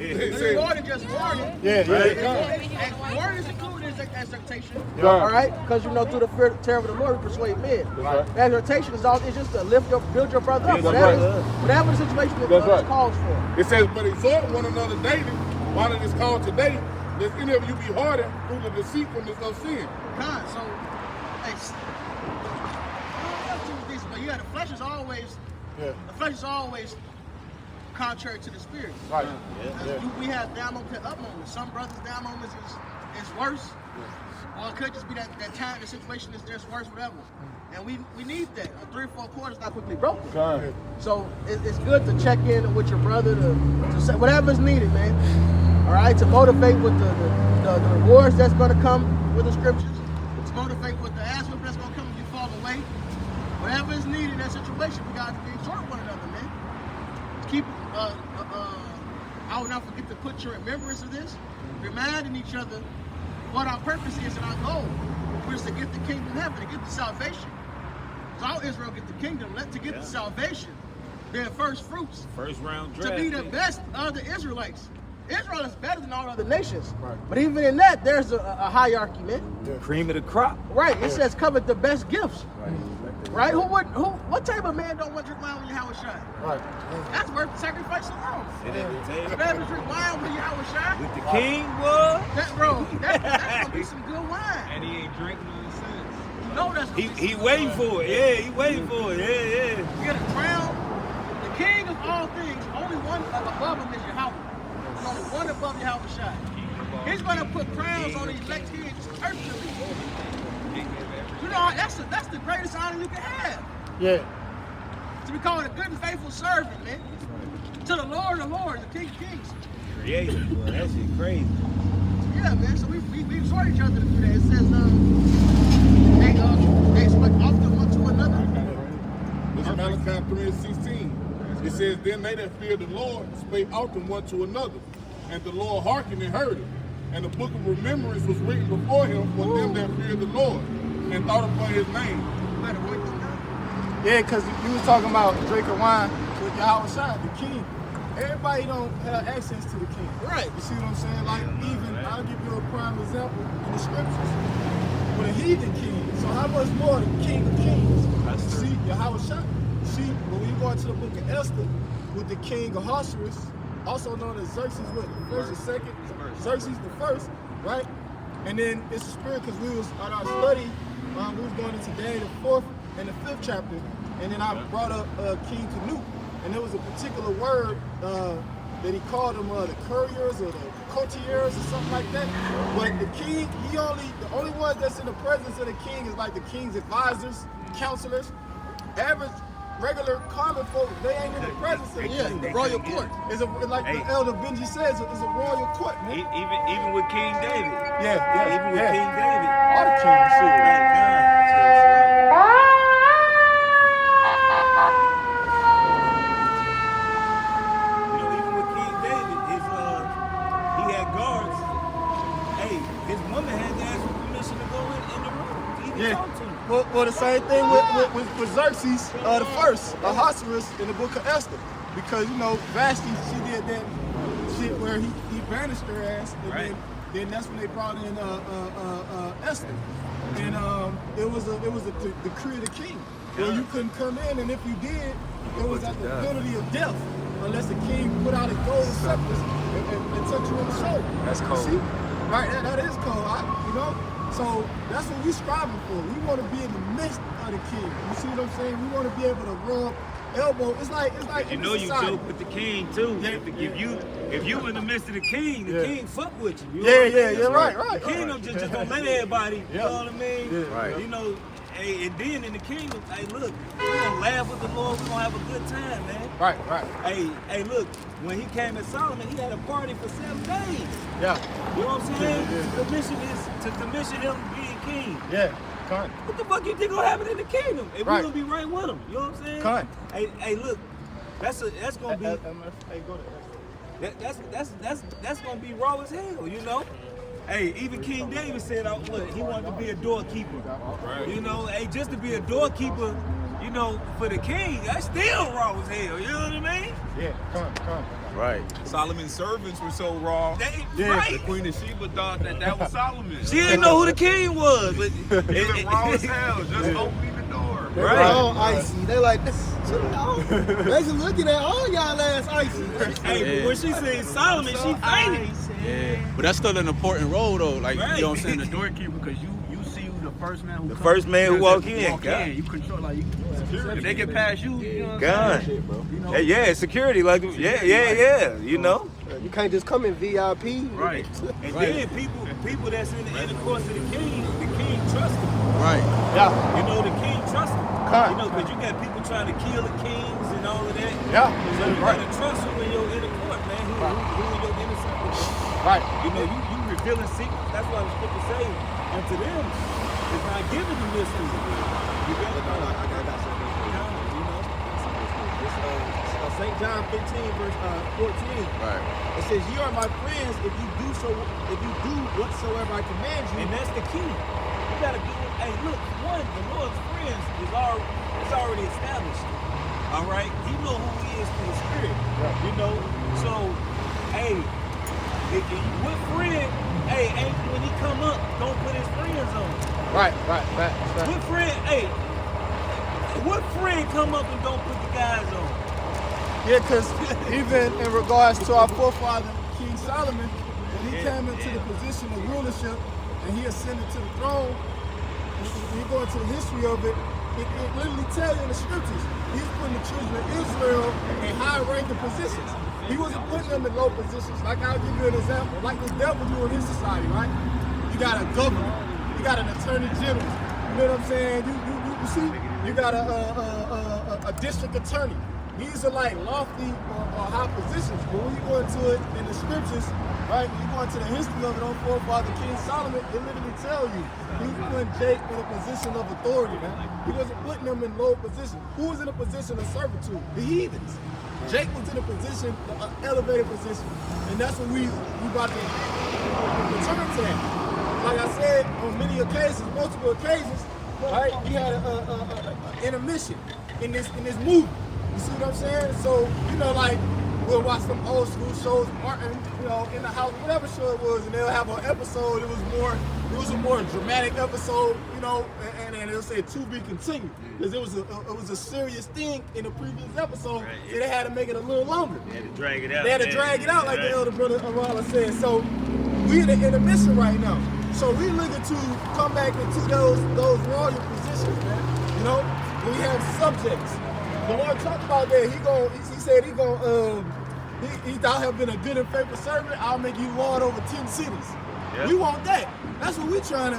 It says, More than just warning. Yeah. Warning is included in exhortation. Yeah. All right, because you know through the terror of the Lord we persuade men. Right. Exhortation is just to build your brother up. That's Whatever the situation That's right. calls for. it says, but exhort one another daily while it is called today, lest any of you be hardened through the deceitfulness of sin. God, so but yeah, the flesh is always contrary to the spirit. Right. We have down moment to up moments. Some brothers down moments is worse. Or it could just be that time, the situation is just worse, whatever. And we need that. 3 or 4 quarters not quickly broken. Okay. So it's good to check in with your brother to say whatever's needed, man. All right, to motivate with the rewards that's going to come with the scriptures. To motivate with the ass whip that's going to come if you fall away. Whatever is needed in that situation, we got to exhort one another, man. Keep, I will not forget to put your remembrance of this, reminding each other what our purpose is and our goal, which is to get the kingdom of heaven, to get the salvation. So all Israel get the kingdom, to get the salvation, their first fruits. First round draft. To be the best of the Israelites. Israel is better than all other nations. Right. But even in that, there's a hierarchy, man. Cream of the crop. Right. It says covet the best gifts. Right? What type of man don't want to drink wine when Yahweh shine? Right. That's worth the sacrifice alone. You better drink wine when Yahweh shine. With the king, boy. That's gonna be some good wine. And he ain't drinking in a sense. You know that's gonna be He waiting for it. Yeah, he waiting for it. Yeah. You get a crown. The king of all things, only one above him is Yahweh. There's only one above Yahweh shine. He's gonna put crowns on these elect kings personally. You know, that's the greatest honor you can have. Yeah. To be called a good and faithful servant, man. To the Lord of Lords, the King of Kings. Creative, boy. That shit crazy. Yeah, man. So we exhort each other to do that. It says, they expect often one to another. This is Malachi 3:16. It says, then they that fear the Lord spake often one to another, and the Lord hearkened and heard it. And the book of remembrance was written before him for them that fear the Lord, and thought upon his name. Yeah, because you was talking about drinking wine with Yahweh Shai, the king. Everybody don't have access to the king. Right. You see what I'm saying? Like, even, I'll give you a prime example in the scriptures. With a heathen king. So how much more the king of kings? See, Yahweh Shai. See, when we go into the book of Esther, with the king Ahasuerus, also known as Xerxes, what, the first or second? Xerxes the first, right? And then it's a spirit, because we was on our study, we was going into Daniel the 4th and the 5th chapter, and then I brought up King Canute, and there was a particular word that he called them the couriers or the courtiers or something like that. But the king, the only one that's in the presence of the king is like the king's advisors, counselors. Average, regular common folk, they ain't in the presence of the king. The royal court. It's like the elder Benji says, it's a royal court, man. Even with King David. Yeah. Even with King David. All the kings, shit. Even with King David, he had guards. Hey, his woman had to ask for permission to go in the room to even talk to him. Well, the same thing with Xerxes the first, Ahasuerus in the book of Esther, because Vashti, she did that shit where he banished her ass, and then that's when they brought in Esther, and it was a decree of the king where you couldn't come in, and if you did, it was at the penalty of death unless the king put out his gold scepter and touch you on the shoulder. That's cold. See? Right, that is cold. So that's what we striving for. We want to be in the midst of the king. You see what I'm saying? We want to be able to rub elbow. It's like you joke with the king too. Yeah, if you in the midst of the king fuck with you. Right. The king don't just don't let everybody. You know what I mean? Yeah. Right. Hey, and then in the kingdom, hey, look, we're gonna laugh with the Lord. We're gonna have a good time, man. Right. Hey, look, when he came to Solomon, he had a party for 7 days. Yeah. You know what I'm saying? Yeah. To commission him being king. Yeah. Con. What the fuck you think gonna happen in the kingdom? And we're gonna be right with him. You know what I'm saying? Con. Hey, look, that's gonna be. Hey, go there. That's gonna be raw as hell, Hey, even King David said he wanted to be a doorkeeper. Right. Just to be a doorkeeper, for the king, that's still raw as hell. You know what I mean? Yeah, come on. Right. Solomon's servants were so raw. Right. The Queen of Sheba thought that was Solomon. She didn't know who the king was, but Even raw as hell, just opening the door. They're all icy. They like, they just looking at all y'all ass icy. Hey, but when she said Solomon, she fainted. Yeah. But that's still an important role though. Like Right. you know what I'm saying, the doorkeeper, because you see who the first man who The comes, first man who walk in. You control if they get past you, you know what God. I'm saying? Hey, yeah, security, yeah. You can't just come in VIP. Right. And then people people that's in the inner course of the king trusts them. Right. Yeah. You know, the king trusts them. Correct. You know, because you got people trying to kill the kings and all of that. Yeah. So you gotta trust who in your inner court, man. Who in your inner circle, man. Right. You know, you revealing secrets. That's why the scripture say unto them, it's not given the mystery. You got it? I got something. You know, it's St. John 15 verse 14. Right. It says, "Ye are my friends if you do whatsoever I command you." And that's the key. You gotta do it. Hey, look, one, the Lord's friends is already established. All right? He know who he is through the Spirit. Yeah. You know? So, hey, what friend, hey, ain't when he come up, don't put his friends on. Right. What friend, hey, what friend come up and don't put the guys on? Yeah, because even in regards to our forefather, King Solomon, when he came into the position of rulership and he ascended to the throne, when you go into the history of it, it literally tells you in the scriptures, he's putting the children of Israel in high-ranking positions. He wasn't putting them in low positions. Like, I'll give you an example. Like the devil do in his society, right? You got a governor. You got an attorney general. You know what I'm saying? You see? You got a district attorney. These are like lofty or high positions. But when you go into it in the scriptures, right? You go into the history of it on forefather King Solomon, it literally tells you he was putting Jake in a position of authority, man. He wasn't putting them in low position. Who was in a position of servitude? The heathens. Jake was in a position, an elevated position. And that's what we about to return to that. Like I said, on many occasions, multiple occasions, right? We had an intermission in this movie. You see what I'm saying? So, you know, like, we'll watch some old school shows, Martin, you know, in the house, whatever show it was, and they'll have an episode. It was a more dramatic episode, you know, and they'll say to be continued, because it was a serious thing in the previous episode, so they had to make it a little longer. They had to drag it out. They had to drag it out, like the elder brother Ahraahla said. So we in the intermission right now. So we looking to come back into those royal positions, man. You know, when we have subjects. The Lord talked about that. He said he thou have been a good and faithful servant. I'll make you Lord over 10 cities. Yep. We want that. That's what we're trying to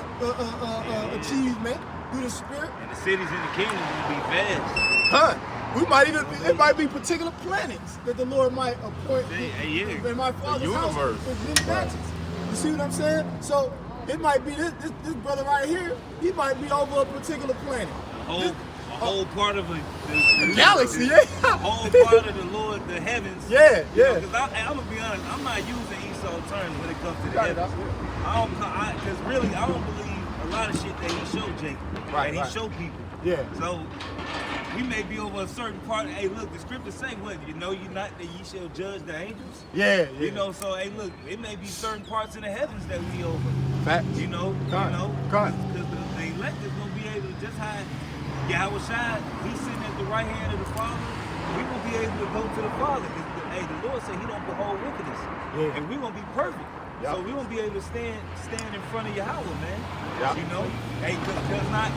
achieve, man, through the Spirit. And the cities in the kingdom will be vast. We might even, it might be particular planets that the Lord might appoint in my Father's house with many mansions. You see what I'm saying? So it might be this brother right here, he might be over a particular planet. A whole part of the galaxy, a whole part of the Lord, the heavens. Yeah. Because I'm gonna be honest, I'm not using Esau terms when it comes to the heavens. Because really, I don't believe a lot of shit that he showed Jacob, and he showed people. Yeah. So we may be over a certain part. Hey, look, the scriptures say what? You know, you not that ye shall judge the angels. Yeah. You know, so hey, look, it may be certain parts in the heavens that we over. Facts. You know, because the elect is gonna be able to just hide. Yahweh Shai, he's sitting at the right hand of the Father. We will be able to go to the Father. Hey, the Lord said he don't behold wickedness. Yeah. And we won't be perfect. Yep. So we won't be able to stand in front of Yahweh, man. Yep. You know? Hey, does not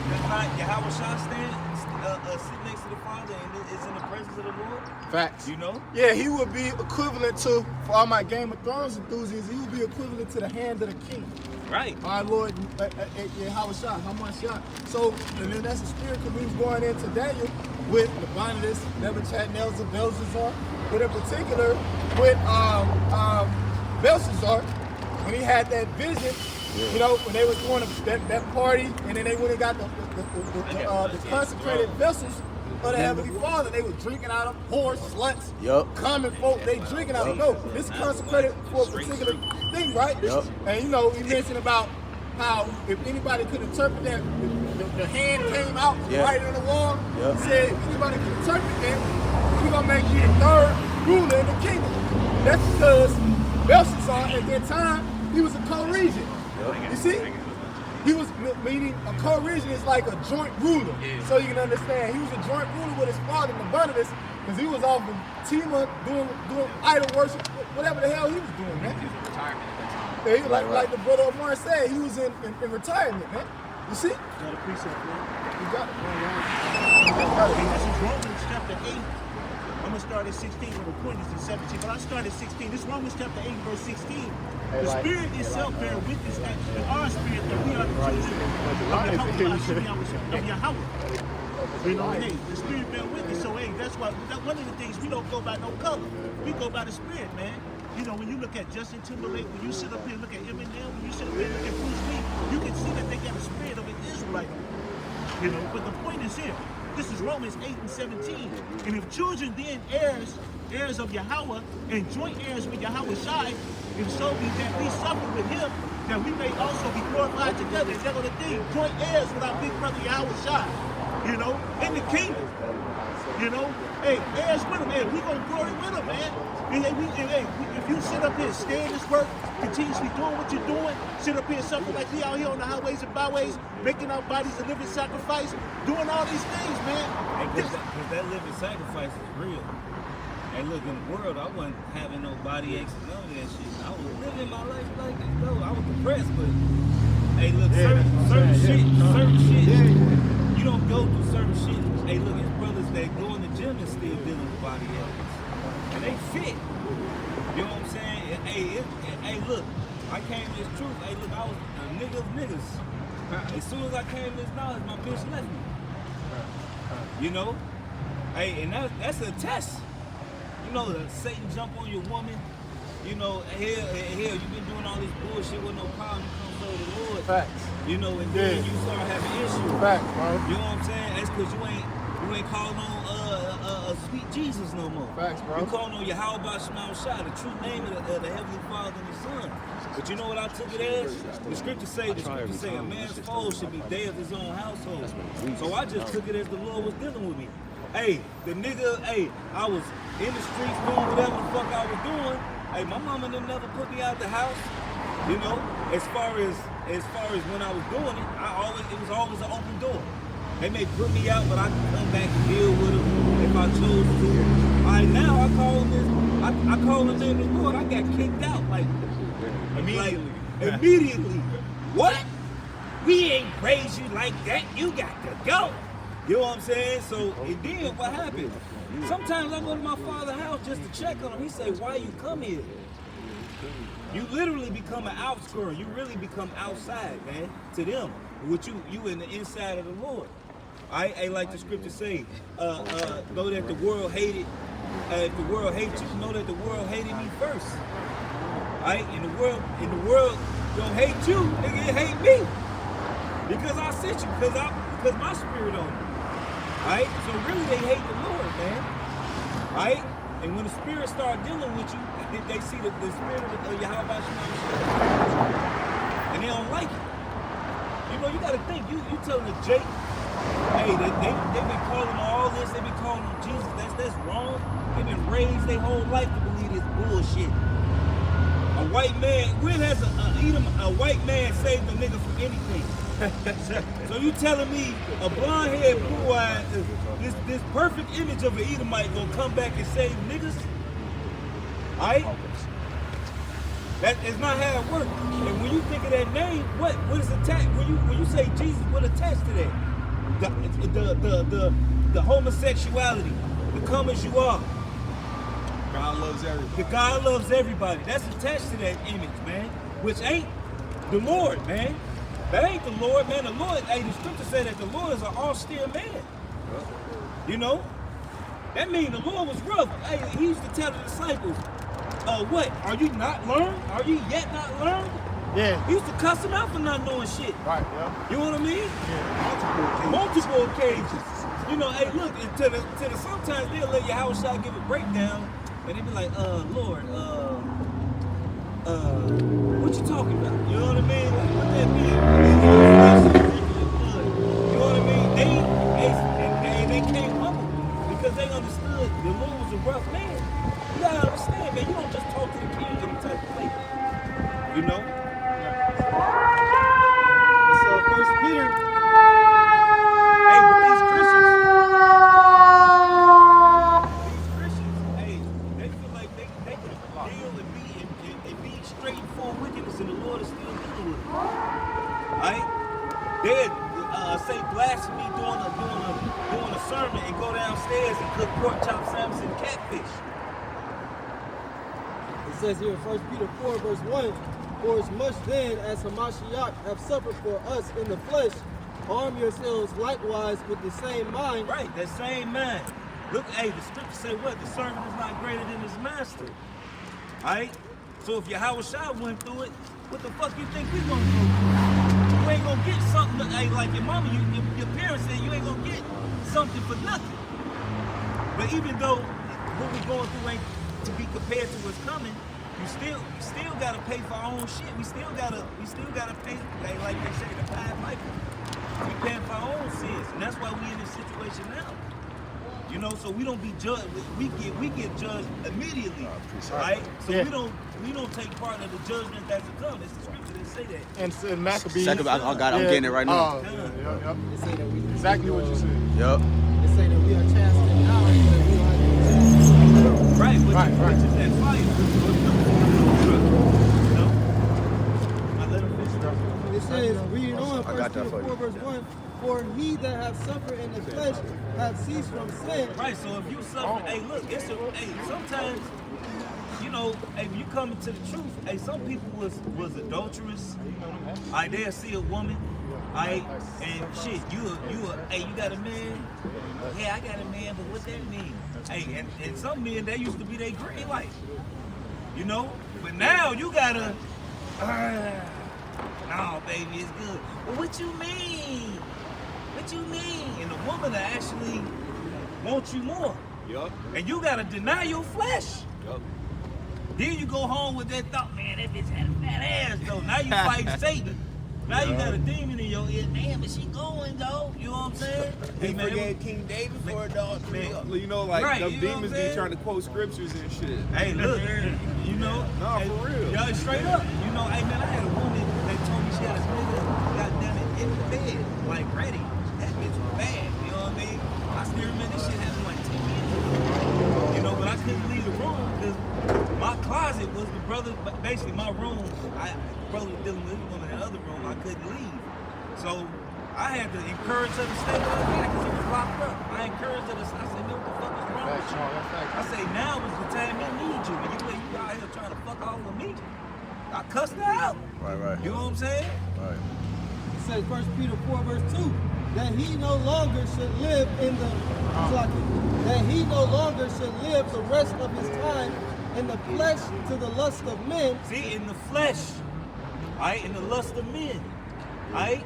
Yahweh Shai sit next to the Father and is in the presence of the Lord? Facts. You know? Yeah, he would be equivalent to, for all my Game of Thrones enthusiasts, he would be equivalent to the hand of the king. Right. Our Lord, Yahweh Shai, how much shot. So, and then that's the spirit, because we was going into Daniel with the Nabonidus, Nebuchadnezzar, Belshazzar, but in particular with Belshazzar, when he had that vision, you know, when they was going to that party, and then they went and got the consecrated vessels of the Heavenly Father. They was drinking out of whores, sluts, common folk, they drinking out of. No, this is consecrated for a particular thing, right? And you know, we mentioned about how if anybody could interpret that, the hand came out right on the wall. He said, if anybody could interpret that, we're gonna make you the third ruler in the kingdom. That's because Belshazzar at that time, he was a co-regent. You see? He was, meaning a co-regent is like a joint ruler. So you can understand, he was a joint ruler with his father, Nabonidus, because he was off in Tima doing idol worship, whatever the hell he was doing, man. Yeah, he was like the brother Omar said, he was in retirement, man. You see? Got a precept, man. You got it. This is Romans chapter 8. I'm gonna start at 16, but the point is in 17. But I start at 16. This Romans chapter 8, verse 16. The Spirit itself bear witness that in our spirit that we are the children of Yahweh. You know, hey, the Spirit bear witness. So hey, that's why one of the things we don't go by no color. We go by the Spirit, man. You know, when you look at Justin Timberlake, when you sit up here and look at Eminem, when you sit up here and look at Bruce Lee, you can see that they got a spirit of an Israelite. You know, but the point is here. This is Romans 8 and 17. And if children then heirs of Yahweh, and joint heirs with Yahweh Shai, if so be that we suffer with him, that we may also be glorified together. And that's the thing, joint heirs with our big brother Yahweh Shai, you know, in the kingdom. You know, hey, heirs with him, man. We gonna glory with him, man. If you sit up here and stay in this work, continuously doing what you're doing, sit up here and suffer like we out here on the highways and byways, making our bodies a living sacrifice, doing all these things, man. Because that living sacrifice is real. And look, in the world, I wasn't having no body aches and none of that shit. I was living my life like this, though. I was depressed, but hey, look, certain shit, you don't go through certain shit. Hey, look, it's brothers that go in the gym and still dealing with body aches. And they fit. You know what I'm saying? Hey, look, I came to this truth. Hey, look, I was a nigga of niggas. As soon as I came to this knowledge, my bitch left me. You know? Hey, and that's a test. You know, Satan jump on your woman. You know, hell, you've been doing all this bullshit with no problem. You come to the Lord. Facts. You know, and then you start having issues. Facts, bro. You know what I'm saying? That's because you ain't calling on sweet Jesus no more. Facts, bro. You calling on Yahweh Shema Shai, the true name of the Heavenly Father and the Son. But you know what I took it as? The scriptures say a man's foe should be day of his own household. So I just took it as the Lord was dealing with me. Hey, the nigga, hey, I was in the streets doing whatever the fuck I was doing. Hey, my mama didn't never put me out the house. You know, as far as when I was doing it, it was always an open door. They may put me out, but I can come back and deal with them if I chose to. All right, now I call the name of the Lord. I got kicked out like immediately. What? We ain't praise you like that. You got to go. You know what I'm saying? So and then what happened? Sometimes I go to my father's house just to check on him. He say, "Why you come here?" You literally become an outskirt. You really become outside, man, to them. With you in the inside of the Lord. I ain't like the scripture say, know that the world hated, if the world hates you, know that the world hated me first. Alright, and the world don't hate you, nigga, it hate me. Because I sent you, because my spirit on you. Alright, so really they hate the Lord, man. Alright, and when the spirit start dealing with you, they see the spirit of Yahweh and they don't like it. You know, you gotta think, you telling the Jake, hey, they've been calling on all this, they've been calling on Jesus, that's wrong. They've been raised their whole life to believe this bullshit. A white man, when has a white man saved a nigga from anything? So you telling me a blonde-haired, blue-eyed, this perfect image of an Edomite gonna come back and save niggas? Alright? That is not how it works. And when you think of that name, what is attached? When you say Jesus, what attached to that? The homosexuality, the come as you are. God loves everybody. The God loves everybody. That's attached to that image, man. Which ain't the Lord, man. That ain't the Lord, man. The Lord, hey, the scripture said that the Lord is an austere man. You know? That means the Lord was rough. Hey, he used to tell the disciples, what? Are you not learned? Are you yet not learned? Yeah. He used to cuss them out for not knowing shit. Right, yeah. You know what I mean? Yeah. Multiple occasions. You know, hey, look, to the sometimes they'll let Yahweh Shai give a breakdown, and they be like, Lord, what you talking about? You know what I mean? Like, what that mean? You know what I mean? They came humble because they understood the Lord was a rough man. You gotta understand, man, you don't just talk to the king any type of way. You know? So First Peter. Hey, but these Christians, hey, they feel like they can deal and be straight for wickedness, and the Lord is still dealing with them. Right? They'd say blasphemy doing a sermon and go down downstairs and cook pork chop sandwiches and catfish. It says here in 1 Peter 4, verse 1, for as much then as Hamashiach have suffered for us in the flesh, arm yourselves likewise with the same mind. Right, that same mind. Look, hey, the scripture say what? The servant is not greater than his master. Alright? So if Yahweh Shai went through it, what the fuck you think we gonna do? You ain't gonna get something, hey, like your mama, your parents said you ain't gonna get something for nothing. But even though what we're going through ain't to be compared to what's coming, you still gotta pay for our own shit. We still gotta pay, like they say, the Pied Piper. We paying for our own sins, and that's why we in this situation now. You know, so we don't be judged. We get judged immediately, right? So we don't take part of the judgment that's to come. It's the scripture that say that. And Maccabees. Second, I got it. I'm getting it right now. Yep. They say that we exactly what you said. Yep. They say that we are chastened now, and that we are chastened. Right, which is that fire. It says, reading on, I 1 got that Peter for 4, you. verse 1, for he that hath suffered in the flesh hath ceased from sin. Right, so if you suffer, hey, look, sometimes, you know, hey, when you come into the truth, hey, some people was adulterous. They'll see a woman, and shit, you got a man? Yeah, I got a man, but what that mean? Hey, and some men, that used to be their green light, you know? But now you gotta, no, baby, it's good. Well, what you mean? What you mean? And the woman will actually want you more. Yup. And you gotta deny your flesh. Yup. Then you go home with that thought, man, that bitch had a fat ass though. Now you fight Satan. Now you got a demon in your ear. Damn, is she going though? You know what I'm saying? He Hey, man, forgave King David for a dog. You know, like Right, the you know what demons I'm be saying? trying to quote scriptures and shit. Hey, look, you know. Nah, hey, for real. Y'all straight up. You know, hey man, I had a woman that told me she had a nigga, goddamn it, in the bed, like ready. That bitch was bad. You know what I mean? I still remember this shit happened like 10 years ago. You know, but I couldn't leave the room because my closet was the brother, basically my room. The brother was dealing with his woman in the other room. I couldn't leave. So I had to encourage her to stay with her because it was locked up. I encouraged her to stay. I said, man, what the fuck is wrong with you? I say, now is the time I need you. And you out here trying to fuck all with me. I cussed her out. Right. You know what I'm saying? Right. It says 1 Peter 4, verse 2, that he no longer should live in the the rest of his time in the flesh to the lust of men. See, in the flesh, all right, in the lust of men, all right?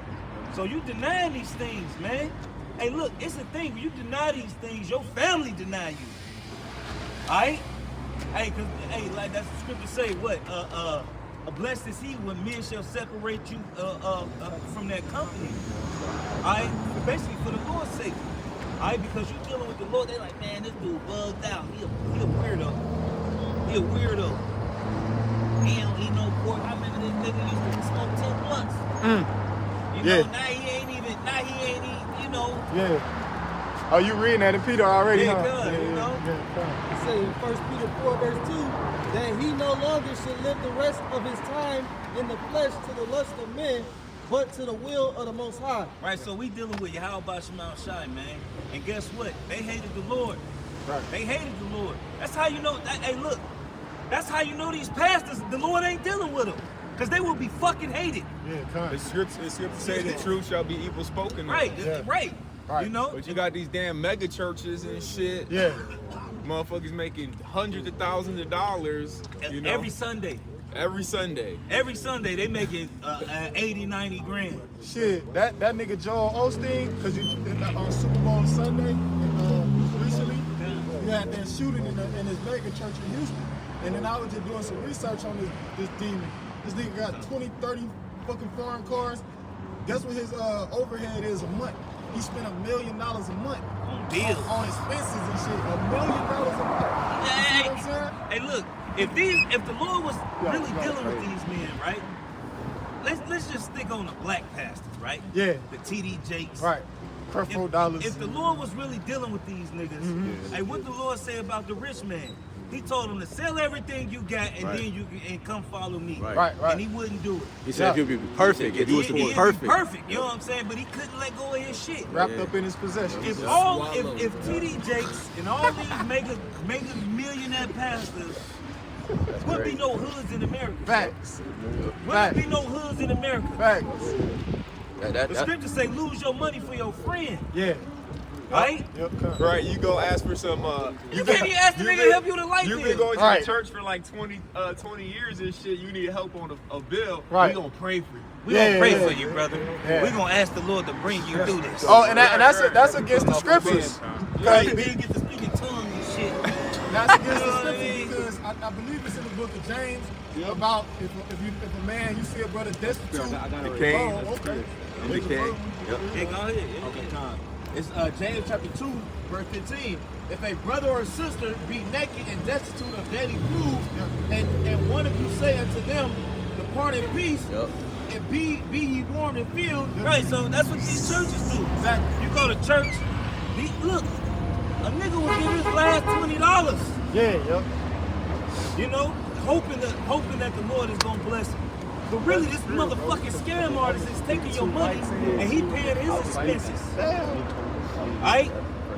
So you denying these things, man. Hey, look, it's a thing. When you deny these things, your family deny you. All right? Hey, cause like that's the scripture say, what? Blessed is he when men shall separate you from that company. All right? Basically for the Lord's sake. All right? Because you're dealing with the Lord, they like, man, this dude bugged out. He a weirdo. He a weirdo. He don't eat no pork. I remember this nigga used to smoke 10 blunts. You know, now he ain't eat, you know. Yeah. Oh, you reading that in Peter already, Yeah, huh? good, you know. It says in 1 Peter 4, verse 2, that he no longer should live the rest of his time in the flesh to the lust of men, but to the will of the Most High. Right, so we dealing with Yahweh Shema Shai, man. And guess what? They hated the Lord. Right. They hated the Lord. That's how you know, hey, look, that's how you know these pastors, the Lord ain't dealing with them. Because they will be fucking hated. Yeah, The scripture say the truth shall be evil spoken. Right, Yeah. right. Right. You know? But you got these damn mega churches and shit. Yeah. Motherfuckers making hundreds of thousands of dollars, you know, Every Sunday. every Sunday. Every Sunday they making 80, 90 grand. Shit, that nigga Joel Osteen, because on Super Bowl Sunday recently, he had that shooting in his mega church in Houston. And then I was just doing some research on this demon. This nigga got 20, 30 fucking foreign cars. Guess what his overhead is a month? He spent $1 million a month On bills. on expenses and shit. $1 million a month. You see what I'm saying? Hey, look, if the Lord was really dealing with these men, right? Let's just stick on the black pastors, right? Yeah. The TD Jakes. Right. Creflo Dollars. If the Lord was really dealing with these niggas, hey, what the Lord say about the rich man? He told him to sell everything you got and then you and come follow me. Right. And he wouldn't do it. He said if you'd be perfect, if he was to be perfect. Perfect, you know what I'm saying? But he couldn't let go of his shit. Wrapped up in his possessions. If TD Jakes and all these mega millionaire pastors would be no hoods in America. Facts. Would be no hoods in America. Facts. The scriptures say lose your money for your friend. Yeah. Right? Yep. Right, you go ask for some. You can't even ask the nigga to help you with a light bill. You've been going to Right. the church for like 20 years and shit. You need help on a bill. Right. We gonna pray for you. We gonna pray for you, brother. We gonna ask the Lord to bring you through this. Oh, and that's against the scriptures. Right, we didn't get to speak in tongues and shit. That's against the scripture because I believe it's in the book of James about if a man, you see a brother destitute. The king. Oh, okay. The king. Yeah, go ahead. Okay, time. It's James chapter 2, verse 15. If a brother or sister be naked and destitute of daily food, and one of you say unto them, depart in peace, and be ye warmed and filled. Right, so that's what these churches do. Exactly. You go to church, look, a nigga will give his last $20. Yeah, yep. You know, hoping that the Lord is gonna bless him. But really, this motherfucking scam artist is taking your money and he paying his expenses. Alright?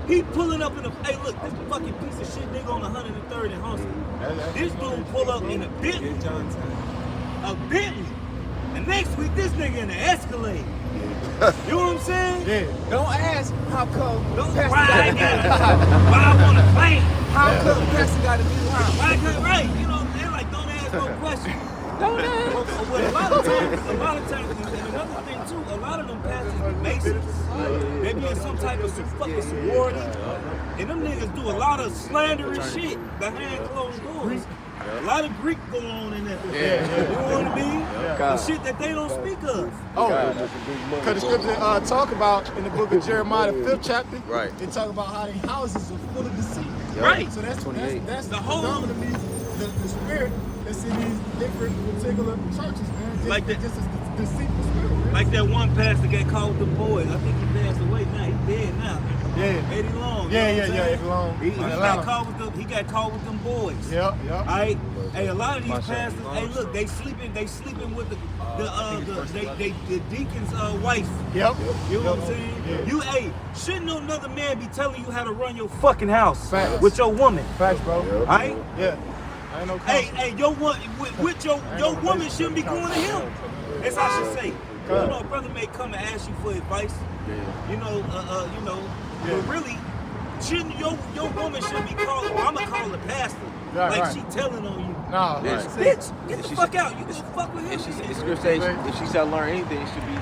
He pulling up in a, hey look, this fucking piece of shit nigga on 103rd and Huntsville. This dude pull up in a Bentley. A Bentley. And next week, this nigga in the Escalade. You know what I'm saying? Yeah. Don't ask how come. Don't ride why I want to claim. How come Pastor got to be around? Right, you know, they're like, don't ask no question. Don't ask. But a lot of times, and another thing too, a lot of them pastors be Masons. They be in some type of fucking sorority. And them niggas do a lot of slanderous shit behind closed doors. A lot of Greek going on in there. You know what I mean? The shit that they don't speak of. Oh, because the scripture talk about in the book of Jeremiah, the 5th chapter. Right. They talk about how their houses are full of deceit. Right. So that's The whole- predominantly the spirit that's in these different particular churches, man. Just, Like that- just a deceitful spirit. Man. Like that one pastor got caught with them boys. I think he passed away now. He's dead now. Yeah. Eddie Long. Yeah, you know what I'm saying? Eddie Long. He got caught with them boys. Yep. Alright, hey, a lot of these pastors, hey, look, they sleeping with the deacon's wife. Yep. You know what I'm saying? Yeah. Shouldn't no another man be telling you how to run your fucking house Facts. with your woman? Facts, bro. Alright? Yeah. I ain't no Hey, your woman shouldn't be going to him. That's how she say. You know, a brother may come and ask you for advice. You know, but really, shouldn't your woman should be calling? I'm gonna call the pastor. Right. She telling on you. Nah, Yeah. Bitch, get the fuck out. You gonna fuck with him. If scripture says if she shall learn anything, it should be.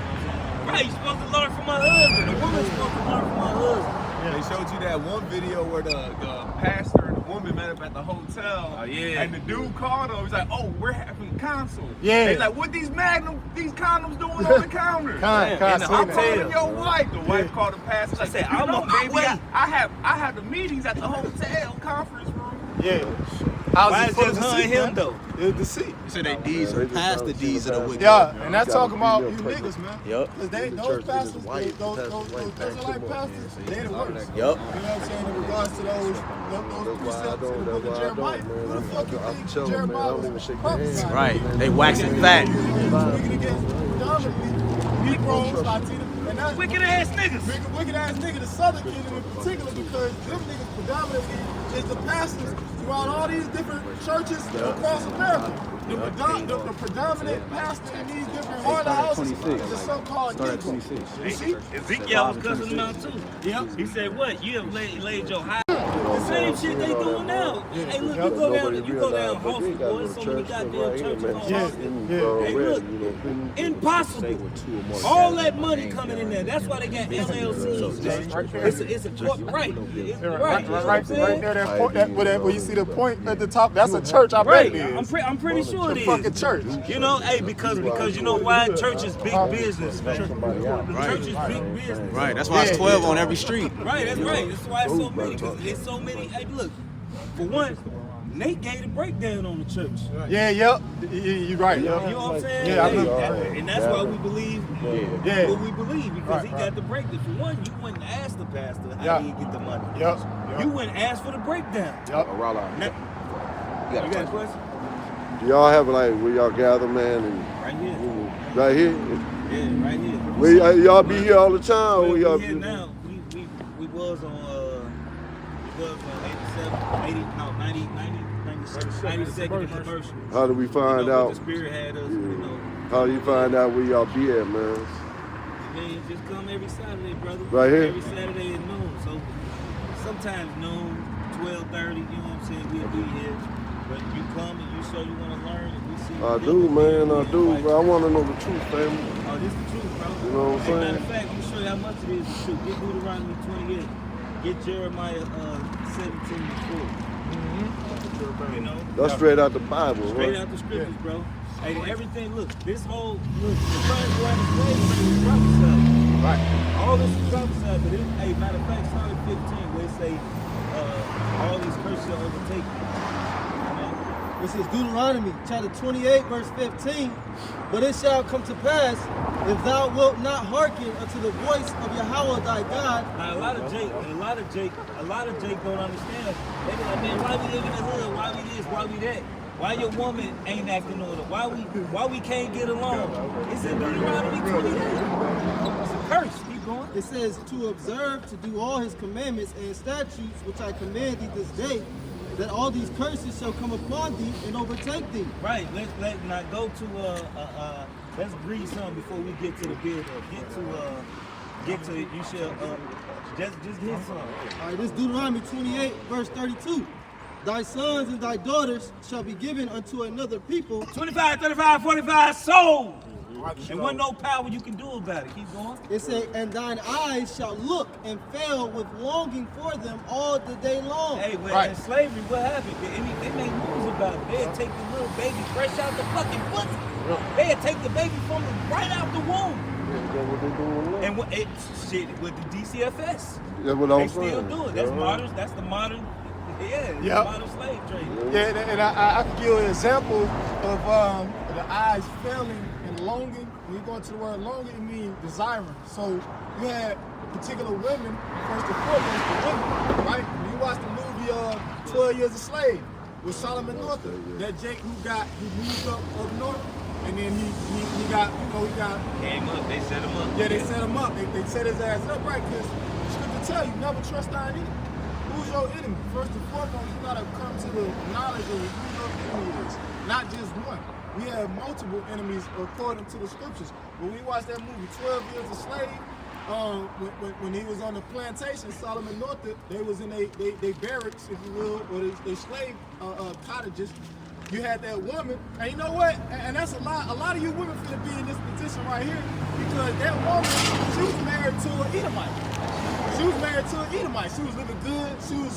Right, you're supposed to learn from my husband. The woman's supposed to learn from my husband. They showed you that one video where the pastor and the woman met up at the hotel. Oh, yeah. And the dude called him. He's like, "Oh, we're having counsel." Yeah. He's like, "What these condoms doing on the counter?" In the I'm hotel. calling your wife. The wife called the pastor. Like, said, "You I'm know, on my baby, way." I have the meetings at the hotel conference room." Yeah. Why is just her and him though? It's deceit. You said they deeds are past the deeds of the wicked. Yeah, and that's talking about you niggas, man. Yep. Because those pastors, those Israelite pastors, they the worst. Yep. You know what I'm saying? In regards to those precepts in the book of Jeremiah, who the fuck you think Jeremiah was prophesying? Right. They waxing fat. Speaking against predominantly Negroes, Latinos, and that's Wicked ass niggas. wicked ass nigga, the Southern Kingdom in particular, because them niggas predominantly is the pastors throughout all these different churches across America. The predominant pastor in these different order houses is a so-called Negro. You see? Ezekiel was cussing him out too. Yep. He said, "What? You have laid your high." The same shit they doing now. Hey, look, you go down Hawthorne, boy. There's so many goddamn churches on Hawthorne. Hey, look, impossible. All that money coming in there. That's why they got LLCs. It's a corporate, right? Right there, that point, where you see the point at the top, that's a church. I bet it is. I'm pretty sure it The is. fucking church. You know, hey, because you know why? Church is big business, man. Church is big business. Right. That's why it's 12 on every street. Right, that's right. That's why it's so many. Because it's so many. Hey, look, for one, Nate gave the breakdown on the church. Yeah, yep. You right. You know Yep. what I'm saying? Yeah, I Hey, know. and that's why we believe Yeah. what we believe, because he Right. got the breakdown. For one, you wouldn't ask the pastor how Yeah. he get the money. Yep. You wouldn't ask for the breakdown. Yep. Now, got You got a question? Do y'all have like where y'all gather, man? And Right here. right here? Yeah, right here. Where y'all be here all the time? Or Well, y'all we here be now. We was on 87, 80, no, 90, 92nd and commercial. How do we find what out? The Spirit had us, How do you find out where y'all be at, man? Man, just come every Saturday, brother. Right here? Every Saturday at noon. So sometimes noon, 12:30, you know what I'm saying? We'll be here. But you come and you show you want to learn and we see you. I do, man. I do, bro. I want to know the truth, family. Oh, this the truth, bro. You know what I'm saying? Matter of fact, you show you how much it is the truth. Get Deuteronomy 28. Get Jeremiah 17:4. You know? That's straight out the Bible, Straight right? out the scriptures, bro. Hey, everything, look, this whole, the first one is prophesied. Right. All this is prophesied, but hey, matter of fact, start at 15, where it say, all these curses shall overtake you. You know? This is Deuteronomy chapter 28, verse 15. But it shall come to pass, if thou wilt not hearken unto the voice of Yahweh thy God. Now, a lot of Jake don't understand. They be like, man, why we live in the hood? Why we this? Why we that? Why your woman ain't acting order? Why we can't get along? It's in Deuteronomy 28. It's a curse. Keep going. It says to observe, to do all his commandments and statutes which I command thee this day, that all these curses shall come upon thee and overtake thee. Right. Let's not go to let's read some before we get to the build up. Get to you shall just hit some. All right, this is Deuteronomy 28, verse 32. Thy sons and thy daughters shall be given unto another people. 25, 35, 45 sold. And wasn't no power you can do about it. Keep going. It said, and thine eyes shall look and fail with longing for them all the day long. Hey, well, in slavery, what happened? They made moves about it. They'd take the little baby fresh out the fucking pussy. They'd take the baby from them right out the womb. What they doing now? And shit with the DCFS. That's what I'm They saying. still do it. That's modern. That's the modern. Yeah, modern slave trade. Yeah, and I can give you an example of the eyes failing and longing. When you go into the word longing, it means desiring. So you had particular women, first and foremost, the women, right? When you watch the movie 12 Years a Slave with Solomon Northup, that Jake who moved up north, and then he got, Came up, they set him up. Yeah, they set him up. They set his ass up, right? Because the scripture tell you, never trust our enemy. Who's your enemy? First and foremost, you gotta come to the knowledge of who your enemy is, not just one. We have multiple enemies according to the scriptures. When we watched that movie, 12 Years a Slave, when he was on the plantation, Solomon Northup, they was in they barracks, if you will, or they slave cottages. You had that woman, and you know what? And that's a lot of you women finna be in this position right here because that woman, she was married to an Edomite. She was married to an Edomite. She was living good. She was,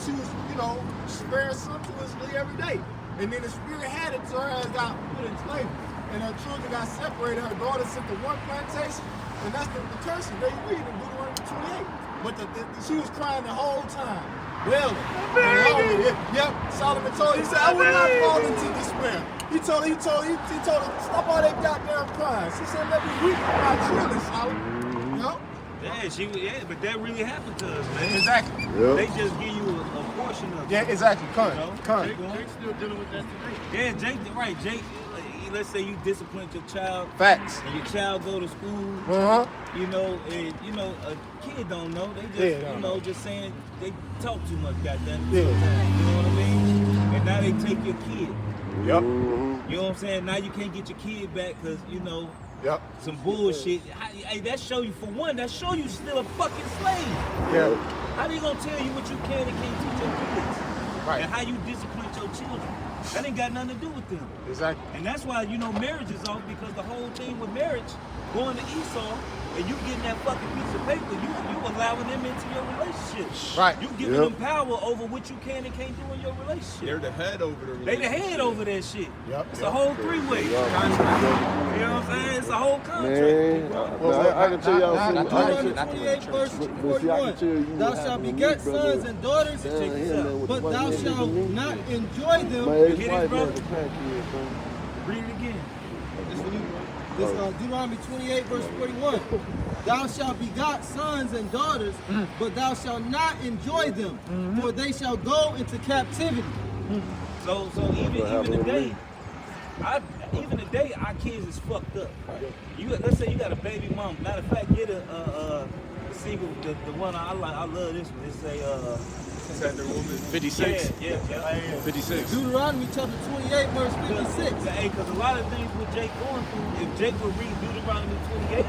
sparing sumptuously every day. And then the spirit had it to her ass got put in slavery. And her children got separated. Her daughter sent to one plantation. And that's the curses they read in Deuteronomy 28. But she was crying the whole time. Well, Solomon told her, he said, I will not fall into despair. He told her, stop all that goddamn crying. She said, let me weep for my children, Solomon. You know? Yeah, but that really happened to us, man. Exactly. Yep. They just give you a portion of it. Yeah, exactly. Jake's still dealing with that today. Yeah, Jake, let's say you disciplined your child. Facts. And your child go to school. Uh-huh. A kid don't know. They just, just saying they talk too much, goddamn. Yeah. You know what I mean? And now they take your kid. Yep. You know what I'm saying? Now you can't get your kid back because, Yep. some bullshit. Hey, that show you, for one, that show you still a fucking slave. Yeah. How they gonna tell you what you can and can't teach your kids? Right. And how you discipline your children? That ain't got nothing to do with them. Exactly. And that's why, marriage is off, because the whole thing with marriage, going to Esau, and you getting that fucking piece of paper, you allowing them into your relationship. Right. You giving them power over what you can and can't do in your relationship. They're the head over the They relationship. the head over that shit. Yep. It's a whole three-way contract. You know what I'm saying? It's a whole contract. Man, I can tell y'all something. Deuteronomy 28, verse 41. Thou shalt beget sons and daughters, but thou shalt not enjoy them. My ex-wife has a pancreas, man. Read it again. This Deuteronomy 28, verse 41. Thou shalt begot sons and daughters, but thou shalt not enjoy them, for they shall go into captivity. So even today, our kids is fucked up. Let's say you got a baby mom. Matter of fact, get a single, the one I like. I love this one. It's a Tender woman. 56. Yeah. 56. Deuteronomy chapter 28, verse 56. Hey, because a lot of things with Jake going through, if Jake would read Deuteronomy 28,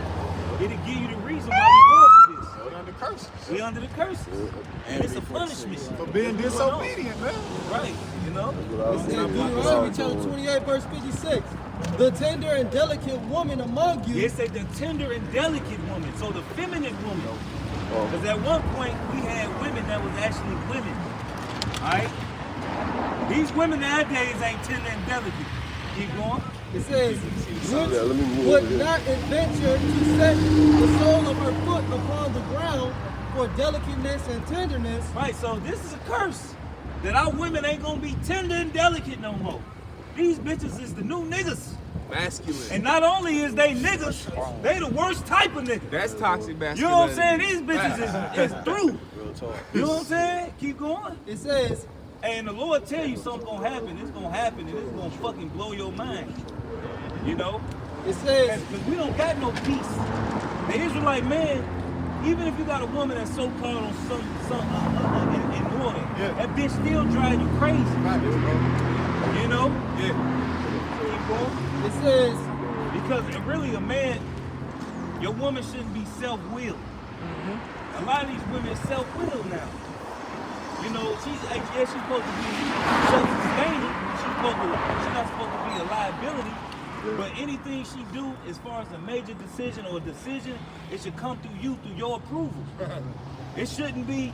it'll give you the reason why we going through this. We're under curses. We under the curses. And it's a punishment. For being disobedient, man. Right, you know? Deuteronomy chapter 28, verse 56. The tender and delicate woman among you. It said the tender and delicate woman, so the feminine woman. Because at one point, we had women that was actually women. Alright? These women nowadays ain't tender and delicate. Keep going. It says, let me move would it. not adventure to set the sole of her foot upon the ground for delicateness and tenderness. Right, so this is a curse. That our women ain't gonna be tender and delicate no more. These bitches is the new niggas. Masculine. And not only is they niggas, they the worst type of niggas. That's toxic You masculinity. know what I'm saying? These bitches is through. You know what I'm saying? Keep going. It says, And the Lord tell you something gonna happen. It's gonna happen and it's gonna fucking blow your mind. You know? it says, Because we don't got no peace. The Israelite man, even if you got a woman that's so caught on some in order, that bitch still drive you crazy. You know? Keep going. it says, Because really a man, your woman shouldn't be self-willed. A lot of these women self-willed now. You know, she's supposed to be self-sustaining. She's not supposed to be a liability. But anything she do, as far as a major decision or a decision, it should come through you, through your approval. It shouldn't be,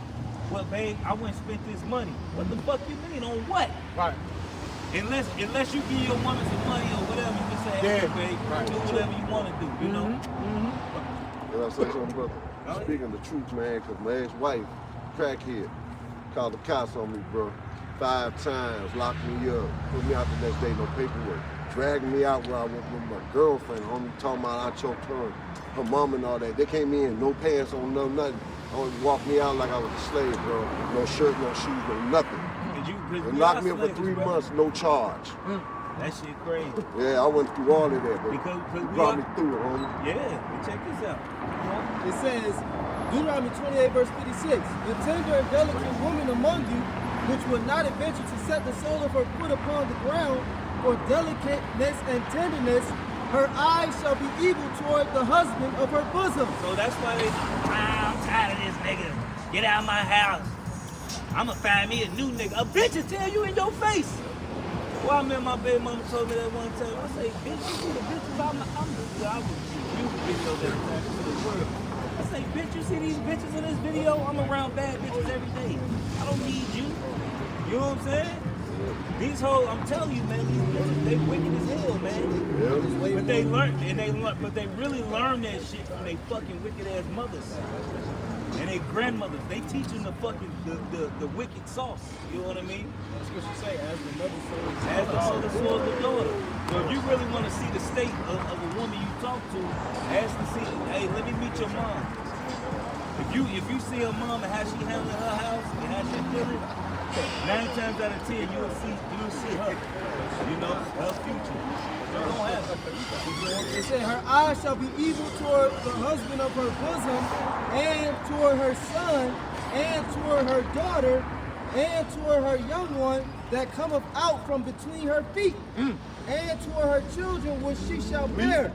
well, babe, I went and spent this money. What the fuck you mean? On what? Right. Unless you give your woman some money or whatever, you can say, hey, babe, do whatever you want to do, you know? Can I say something, brother? Speaking the truth, man, because my ex-wife, crackhead, called the cops on me, bro. 5 times, locked me up, put me out the next day, no paperwork. Dragging me out where I went with my girlfriend, homie, talking about I choked her mom and all that. They came in, no pants on, no nothing. Only walked me out like I was a slave, bro. No shirt, no shoes, no nothing. They locked me up for 3 months, no charge. That shit crazy. Yeah, I went through all of that, bro. Because You brought me through it, homie. Yeah, and check this out. it says, Deuteronomy 28, verse 56. The tender and delicate woman among you, which would not adventure to set the sole of her foot upon the ground for delicateness and tenderness, her eyes shall be evil toward the husband of her bosom. So that's why I'm tired of this nigga. Get out of my house. I'ma find me a new nigga. A bitch will tell you in your face. Well, I remember my baby mama told me that one time. I say, bitch, you see the bitches I was using videos every time to the world. I say, bitch, you see these bitches in this video? I'm around bad bitches every day. I don't need you. You know what I'm saying? These hoes, I'm telling you, man, these bitches, they wicked as hell, man. But they really learn that shit from their fucking wicked ass mothers. And their grandmothers. They teaching the fucking the wicked sauce. You know what I mean? That's what you say, as the mother As the mother soils the daughter. So if you really want to see the state of a woman you talk to, ask to see, hey, let me meet your mom. If you see her mom and how she handling her house and how she feeling, 9 times out of 10 you'll see her. You know, her future. It don't happen. It said, her eyes shall be evil toward the husband of her bosom, and toward her son, and toward her daughter, and toward her young one that cometh out from between her feet, and toward her children which she shall bear,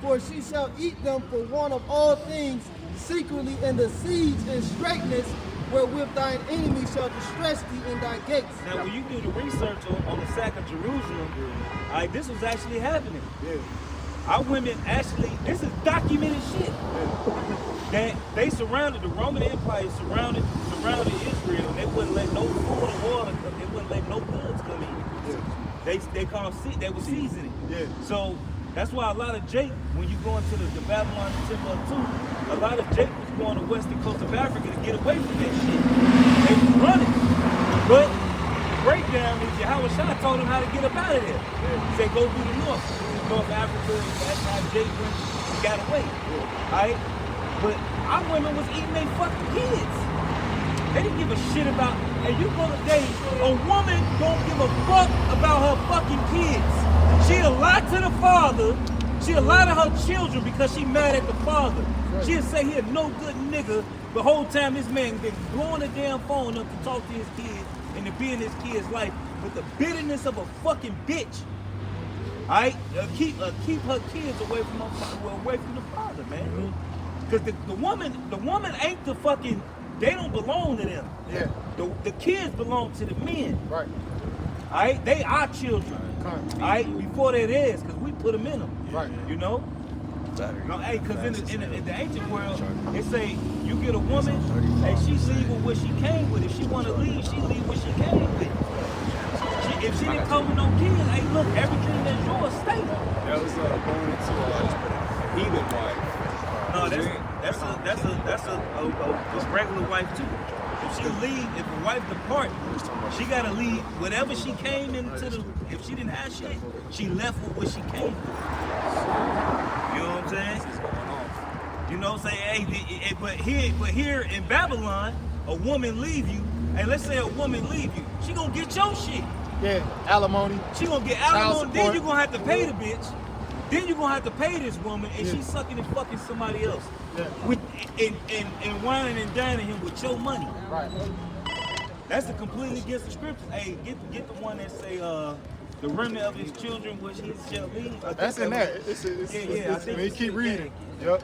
for she shall eat them for want of all things, secretly in the siege and straitness, wherewith thine enemy shall distress thee in thy gates. Now, when you do the research on the sack of Jerusalem, this was actually happening. Our women actually, this is documented shit. That they surrounded, the Roman Empire surrounded Israel, and they wouldn't let no food or water come, they wouldn't let no goods come in. They were seasoning. So that's why a lot of Jake, when you go into the Babylon and Timbuktu, a lot of Jake was going to the western coast of Africa to get away from that shit. They was running. But the breakdown is Yahweh Shah told them how to get up out of there. He said, go through the North Africa, and that's how Jake went and got away. Alright? But our women was eating their fucking kids. They didn't give a shit about, and you go today, A woman don't give a fuck about her fucking kids. She'll lie to the father. She'll lie to her children because she mad at the father. She'll say he a no good nigga, but the whole time this man been blowing the damn phone up to talk to his kids and to be in his kid's life with the bitterness of a fucking bitch. Alright? Keep her kids away from the father, man. Cause the woman ain't the fucking, they don't belong to them. Yeah. The kids belong to the men. Right. Alright? They our children. Alright? Before they're theirs, cause we put them in them. Right. You know? No, hey, cause in the ancient world, they say you get a woman, hey, she leave with what she came with. If she wanna leave, she leave what she came with. If she didn't come with no kids, hey, look, everything that's yours, stay. That was going into heathen wife. No, that's a regular wife too. If she leave, if a wife depart, she gotta leave whatever she came into the. If she didn't have shit, she left with what she came with. You know what I'm saying? You know what I'm saying? Hey, but here in Babylon, a woman leave you. Hey, let's say a woman leave you, she gonna get your shit. Yeah, alimony. She gonna get alimony. Then you gonna have to pay the bitch. Then you gonna have to pay this woman, and she's sucking and fucking somebody else. Yeah. With and whining and dining him with your money. Right. That's completely against the scriptures. Hey, get the one that say the remnant of his children which he shall leave. That's in there. I think we keep reading. Yep.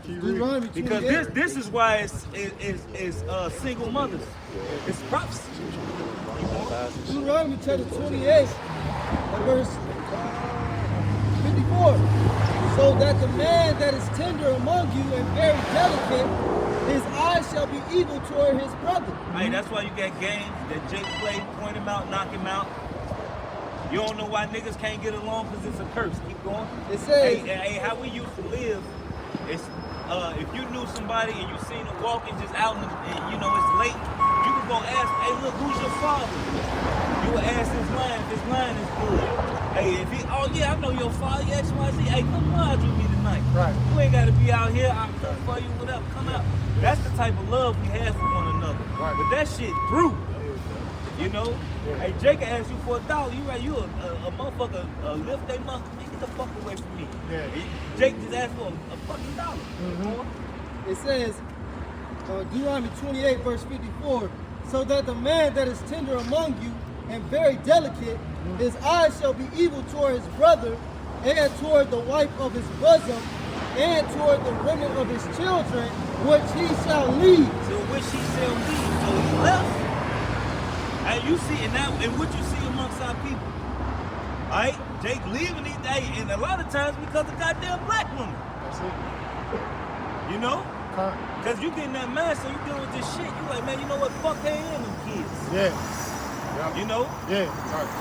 Keep reading. Because this is why it's single mothers. It's prophecy. Deuteronomy chapter 28, and verse 54. So that the man that is tender among you and very delicate, his eyes shall be evil toward his brother. Hey, that's why you got games that Jake play, point him out, knock him out. You don't know why niggas can't get along because it's a curse. Keep going. It says, hey, how we used to live, it's if you knew somebody and you seen them walking just out and you know it's late, you could go ask, hey, look, who's your father? You would ask his line if his line is good. Hey, if he, oh yeah, I know your father, X, Y, Z. Hey, come lodge with me tonight. Right. You ain't got to be out here. I'm coming for you, whatever. Come out. That's the type of love we have for one another. Right. But that shit brutal. You know? Hey, Jake asked you for $1. You right? You a motherfucker lift they mother. Get the fuck away from me. Yeah. Jake just asked for a fucking dollar. it says, Deuteronomy 28, verse 54, so that the man that is tender among you and very delicate, his eyes shall be evil toward his brother, and toward the wife of his bosom, and toward the women of his children, which he shall leave. So which he shall leave. So he left. And you see, and what you see amongst our people. Alright? Jake leaving these days, and a lot of times because of goddamn black women. That's it. You know? Because you getting that mad, so you dealing with this shit. You like, man, you know what? Fuck they and them kids. Yeah. You know? Yeah.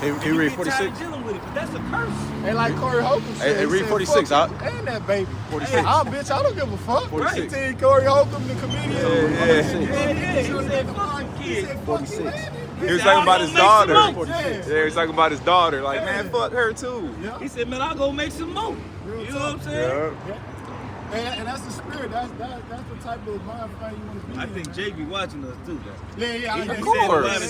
Can you read 46? Dealing with it, but that's a curse. And like Corey Holcomb said, Hey, read said, 46, fuck it, and that baby. 46. Hey, bitch, I don't give a fuck. 46. Right. Corey Holcomb, the comedian. Yeah, he said fuck them kids. 46. He was talking about his daughter. Yeah. Yeah, he was talking about his daughter. Like, man, fuck her too. Yeah. He said, man, I'll go make some more. You know what I'm saying? Yeah. And that's the spirit. That's the type of mind frame you want to be I in. think Jay be watching us too, though. Yeah.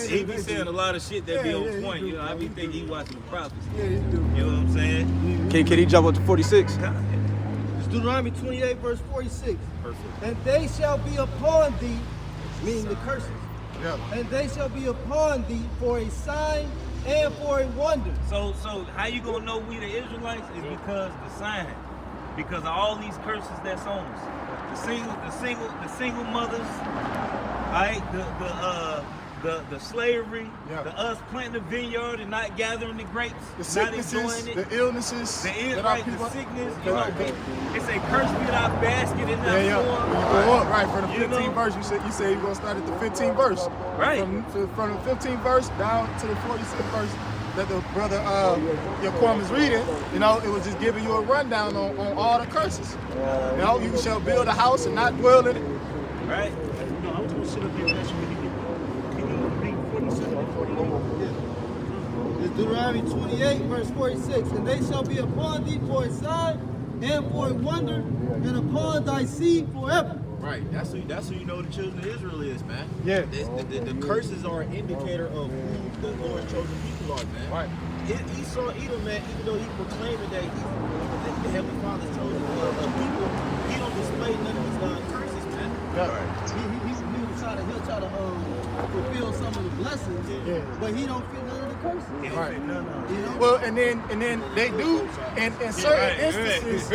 He be saying a lot of shit that be on point. You know, I be thinking he watching the prophets. Yeah, he do. You know what I'm saying? Can he jump up to 46? It's Deuteronomy 28, verse 46. Perfect. And they shall be upon thee, meaning the curses, Yeah. and they shall be upon thee for a sign and for a wonder. So how you gonna know we the Israelites is because the sign, because of all these curses that's on us. The single mothers, right? The slavery, Yeah. the us planting the vineyard and not gathering the grapes, The not enjoying sicknesses, it. the illnesses, The that our right, people- the sickness, that you our know, people- it's a curse be in our basket in that Yeah. When form. you go up, right, from the You 15th know? verse, you said you're going to start at the 15th verse. Right. From the 15th verse down to the 46th verse that the brother Yaquam is reading, you know, it was just giving you a rundown on all the curses. You know, you shall build a house and not dwell in it. Right? No, I was going to sit up here and ask you, can you read 47 and 48? It's Deuteronomy 28, verse 46. And they shall be upon thee for a sign and for a wonder, and upon thy seed forever. Right, that's who you know the children of Israel is, man. Yeah. The curses are an indicator of who the Lord's chosen people are, man. Right. Esau, Edom, man, even though he proclaiming that he's the Heavenly Father's chosen people, he don't display none of his curses, man. He'll try to fulfill some of the blessings, but he don't feel none of the curses. Right. You know? Well, and then they do in certain instances.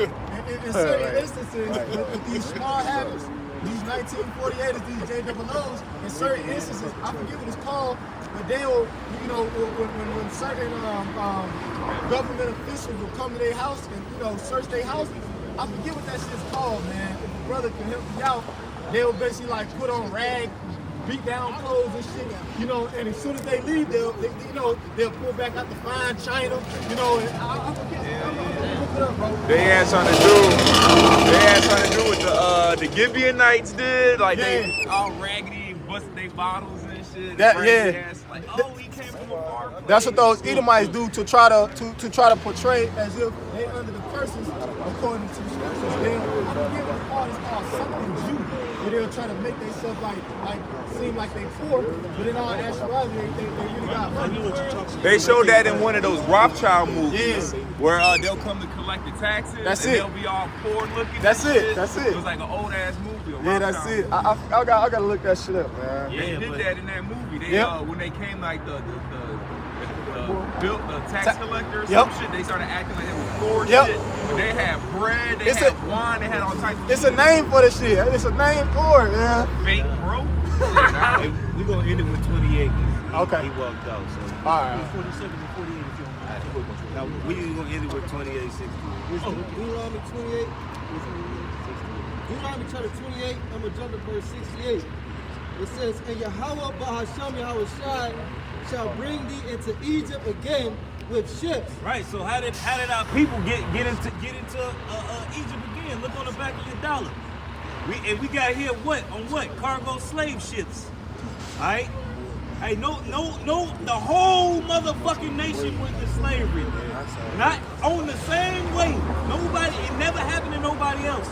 In certain instances, with these small habits, these 1948s, these JOOs, in certain instances, I forget what it's called, but they'll, you know, when certain government officials will come to their house and, you know, search their house, I forget what that shit's called, man. If a brother can help me out, they'll basically like put on rags, beat down clothes and shit, you know, and as soon as they leave, they'll pull back out the fine china, you know, and I forget. Look it up, bro. They had something to do with the Gibeonites did, like they all raggedy and busted their bottles and shit. Like, oh, he came from a far place. That's what those Edomites do to try to portray as if they under the curses according to the scriptures. I forget what it's called something Jew. Where they'll try to make themselves like seem like they poor, but in all actuality they really got money. They showed that in one of those Rothschild movies, where they'll come to collect the taxes. That's and it. They'll be all poor looking. That's and it. shit. That's it. It was like an old ass movie. Yeah, that's it. I gotta look that shit up, man. They did that in that movie. They when they came like the tax collectors, some shit, they started acting like they was poor shit. But they had bread, they had wine, they had all types of It's a name for the shit. It's a name for it, man. fake broke. We're gonna end it with 28. Okay. He walked out. So. All right. 47 and 48 if you don't mind. Now we're gonna end it with 28, 60. Deuteronomy 28. Deuteronomy chapter 28, I'm going to jump to verse 68. It says, and Yahweh Bahasham Yahweh Shai shall bring thee into Egypt again with ships. Right. So how did our people get into Egypt again? Look on the back of your dollar. We got here on cargo slave ships. All right. Hey, no, the whole motherfucking nation went to slavery. Not on the same way. Nobody, it never happened to nobody else.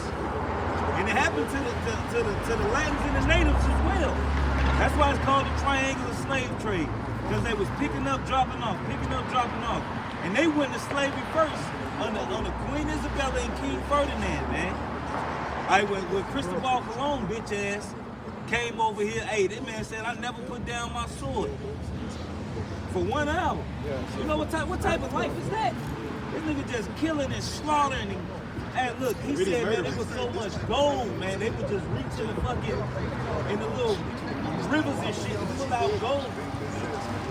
And it happened to the Latins and the natives as well. That's why it's called the triangular slave trade. Because they was picking up, dropping off. And they went to slavery first under Queen Isabella and King Ferdinand, man. All right, when Cristobal Colon, bitch ass, came over here, hey, that man said, I never put down my sword for 1 hour. You know what type of life is that? This nigga just killing and slaughtering. And look, he said, man, there was so much gold, man. They would just reach in the little rivers and shit and pull out gold.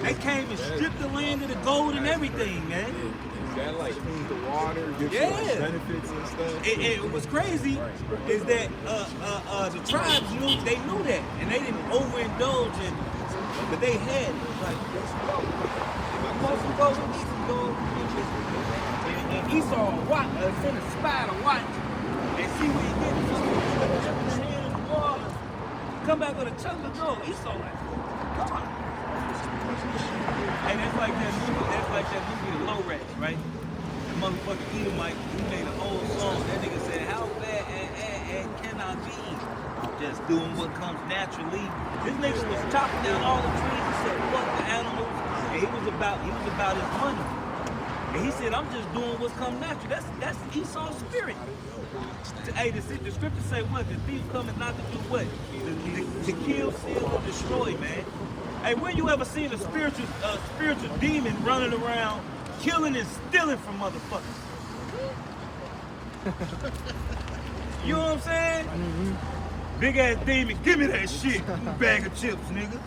They came and stripped the land of the gold and everything, man. That like cleans the water, gives you like benefits and stuff. It was crazy is that the tribes knew that, and they didn't overindulge in, but they had like most of those need to go and Esau sent a spy to watch and see where he getting from. His hand in the water, come back with a chunk of gold. Esau like, come on. And that's like that movie, The Low Rats, right? The motherfucking Edomite, he made an old song. That nigga said, how bad can I be? I'm just doing what comes naturally. This nigga was chopping down all the trees. He said, fuck the animals. And he was about his money. And he said, I'm just doing what's come natural. That's Esau's spirit. Hey, the scriptures say what? The thief coming not to do what? To kill, steal, and destroy, man. Hey, when you ever seen a spiritual demon running around killing and stealing from motherfuckers? You know what I'm saying? Mm-hmm. Big ass demon, give me that shit, you bag of chips, nigga.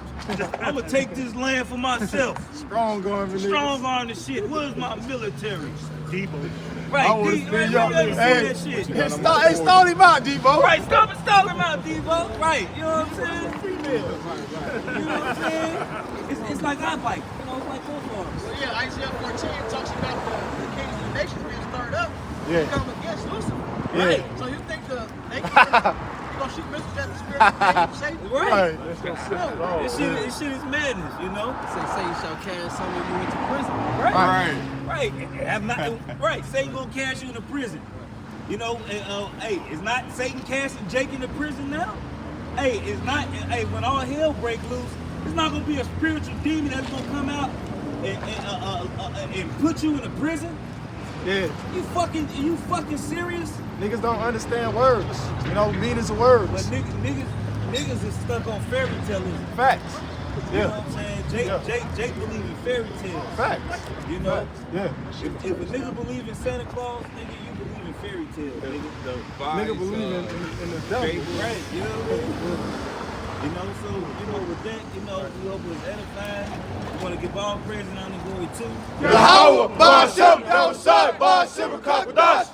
I'ma take this land for myself. Strong arm the shit. Where's my military? Debo. Right, that shit. Stall him out, Debo. Right, stall him out, Debo. Right, you know what I'm saying? You know what I'm saying? It's like I bite. You know, it's like those arms. Well, yeah, Isaiah 14 talks about the kings of the nations being stirred up to come against Lucifer. Right. So you think they gonna shoot missiles at the spirit of Satan? Right. This shit is madness, you know? Say Satan shall cast some of you into prison. Right. Right. Satan gonna cast you into prison. You know, hey, is not Satan casting Jake into prison now? Hey, it's not. Hey, when all hell break loose, it's not gonna be a spiritual demon that's gonna come out and put you in a prison. Yeah. You fucking serious? Niggas don't understand words. You know, meanings of words. But niggas is stuck on fairy tales. Facts. You know what I'm saying? Jake believe in fairy tales. Facts. You know? Facts. Yeah. If a nigga believe in Santa Claus, nigga, you believe in fairy tales, nigga. Nigga believe in the devil. Right, you know what I mean? You know, so, you know, with that, you know, we hope it was edifying. We want to give all praise and honor and glory to Yahweh, Ba'ashem, Yahushai, Ba'ashem, Kakadash.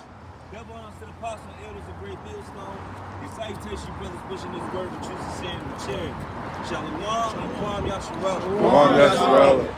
Double honors to the apostles and elders of Great Millstone. And salutation, brothers, pushing this word with truth, sincerity, and charity. Shalom and Kwam Yasharallah. Kwam Yasharallah.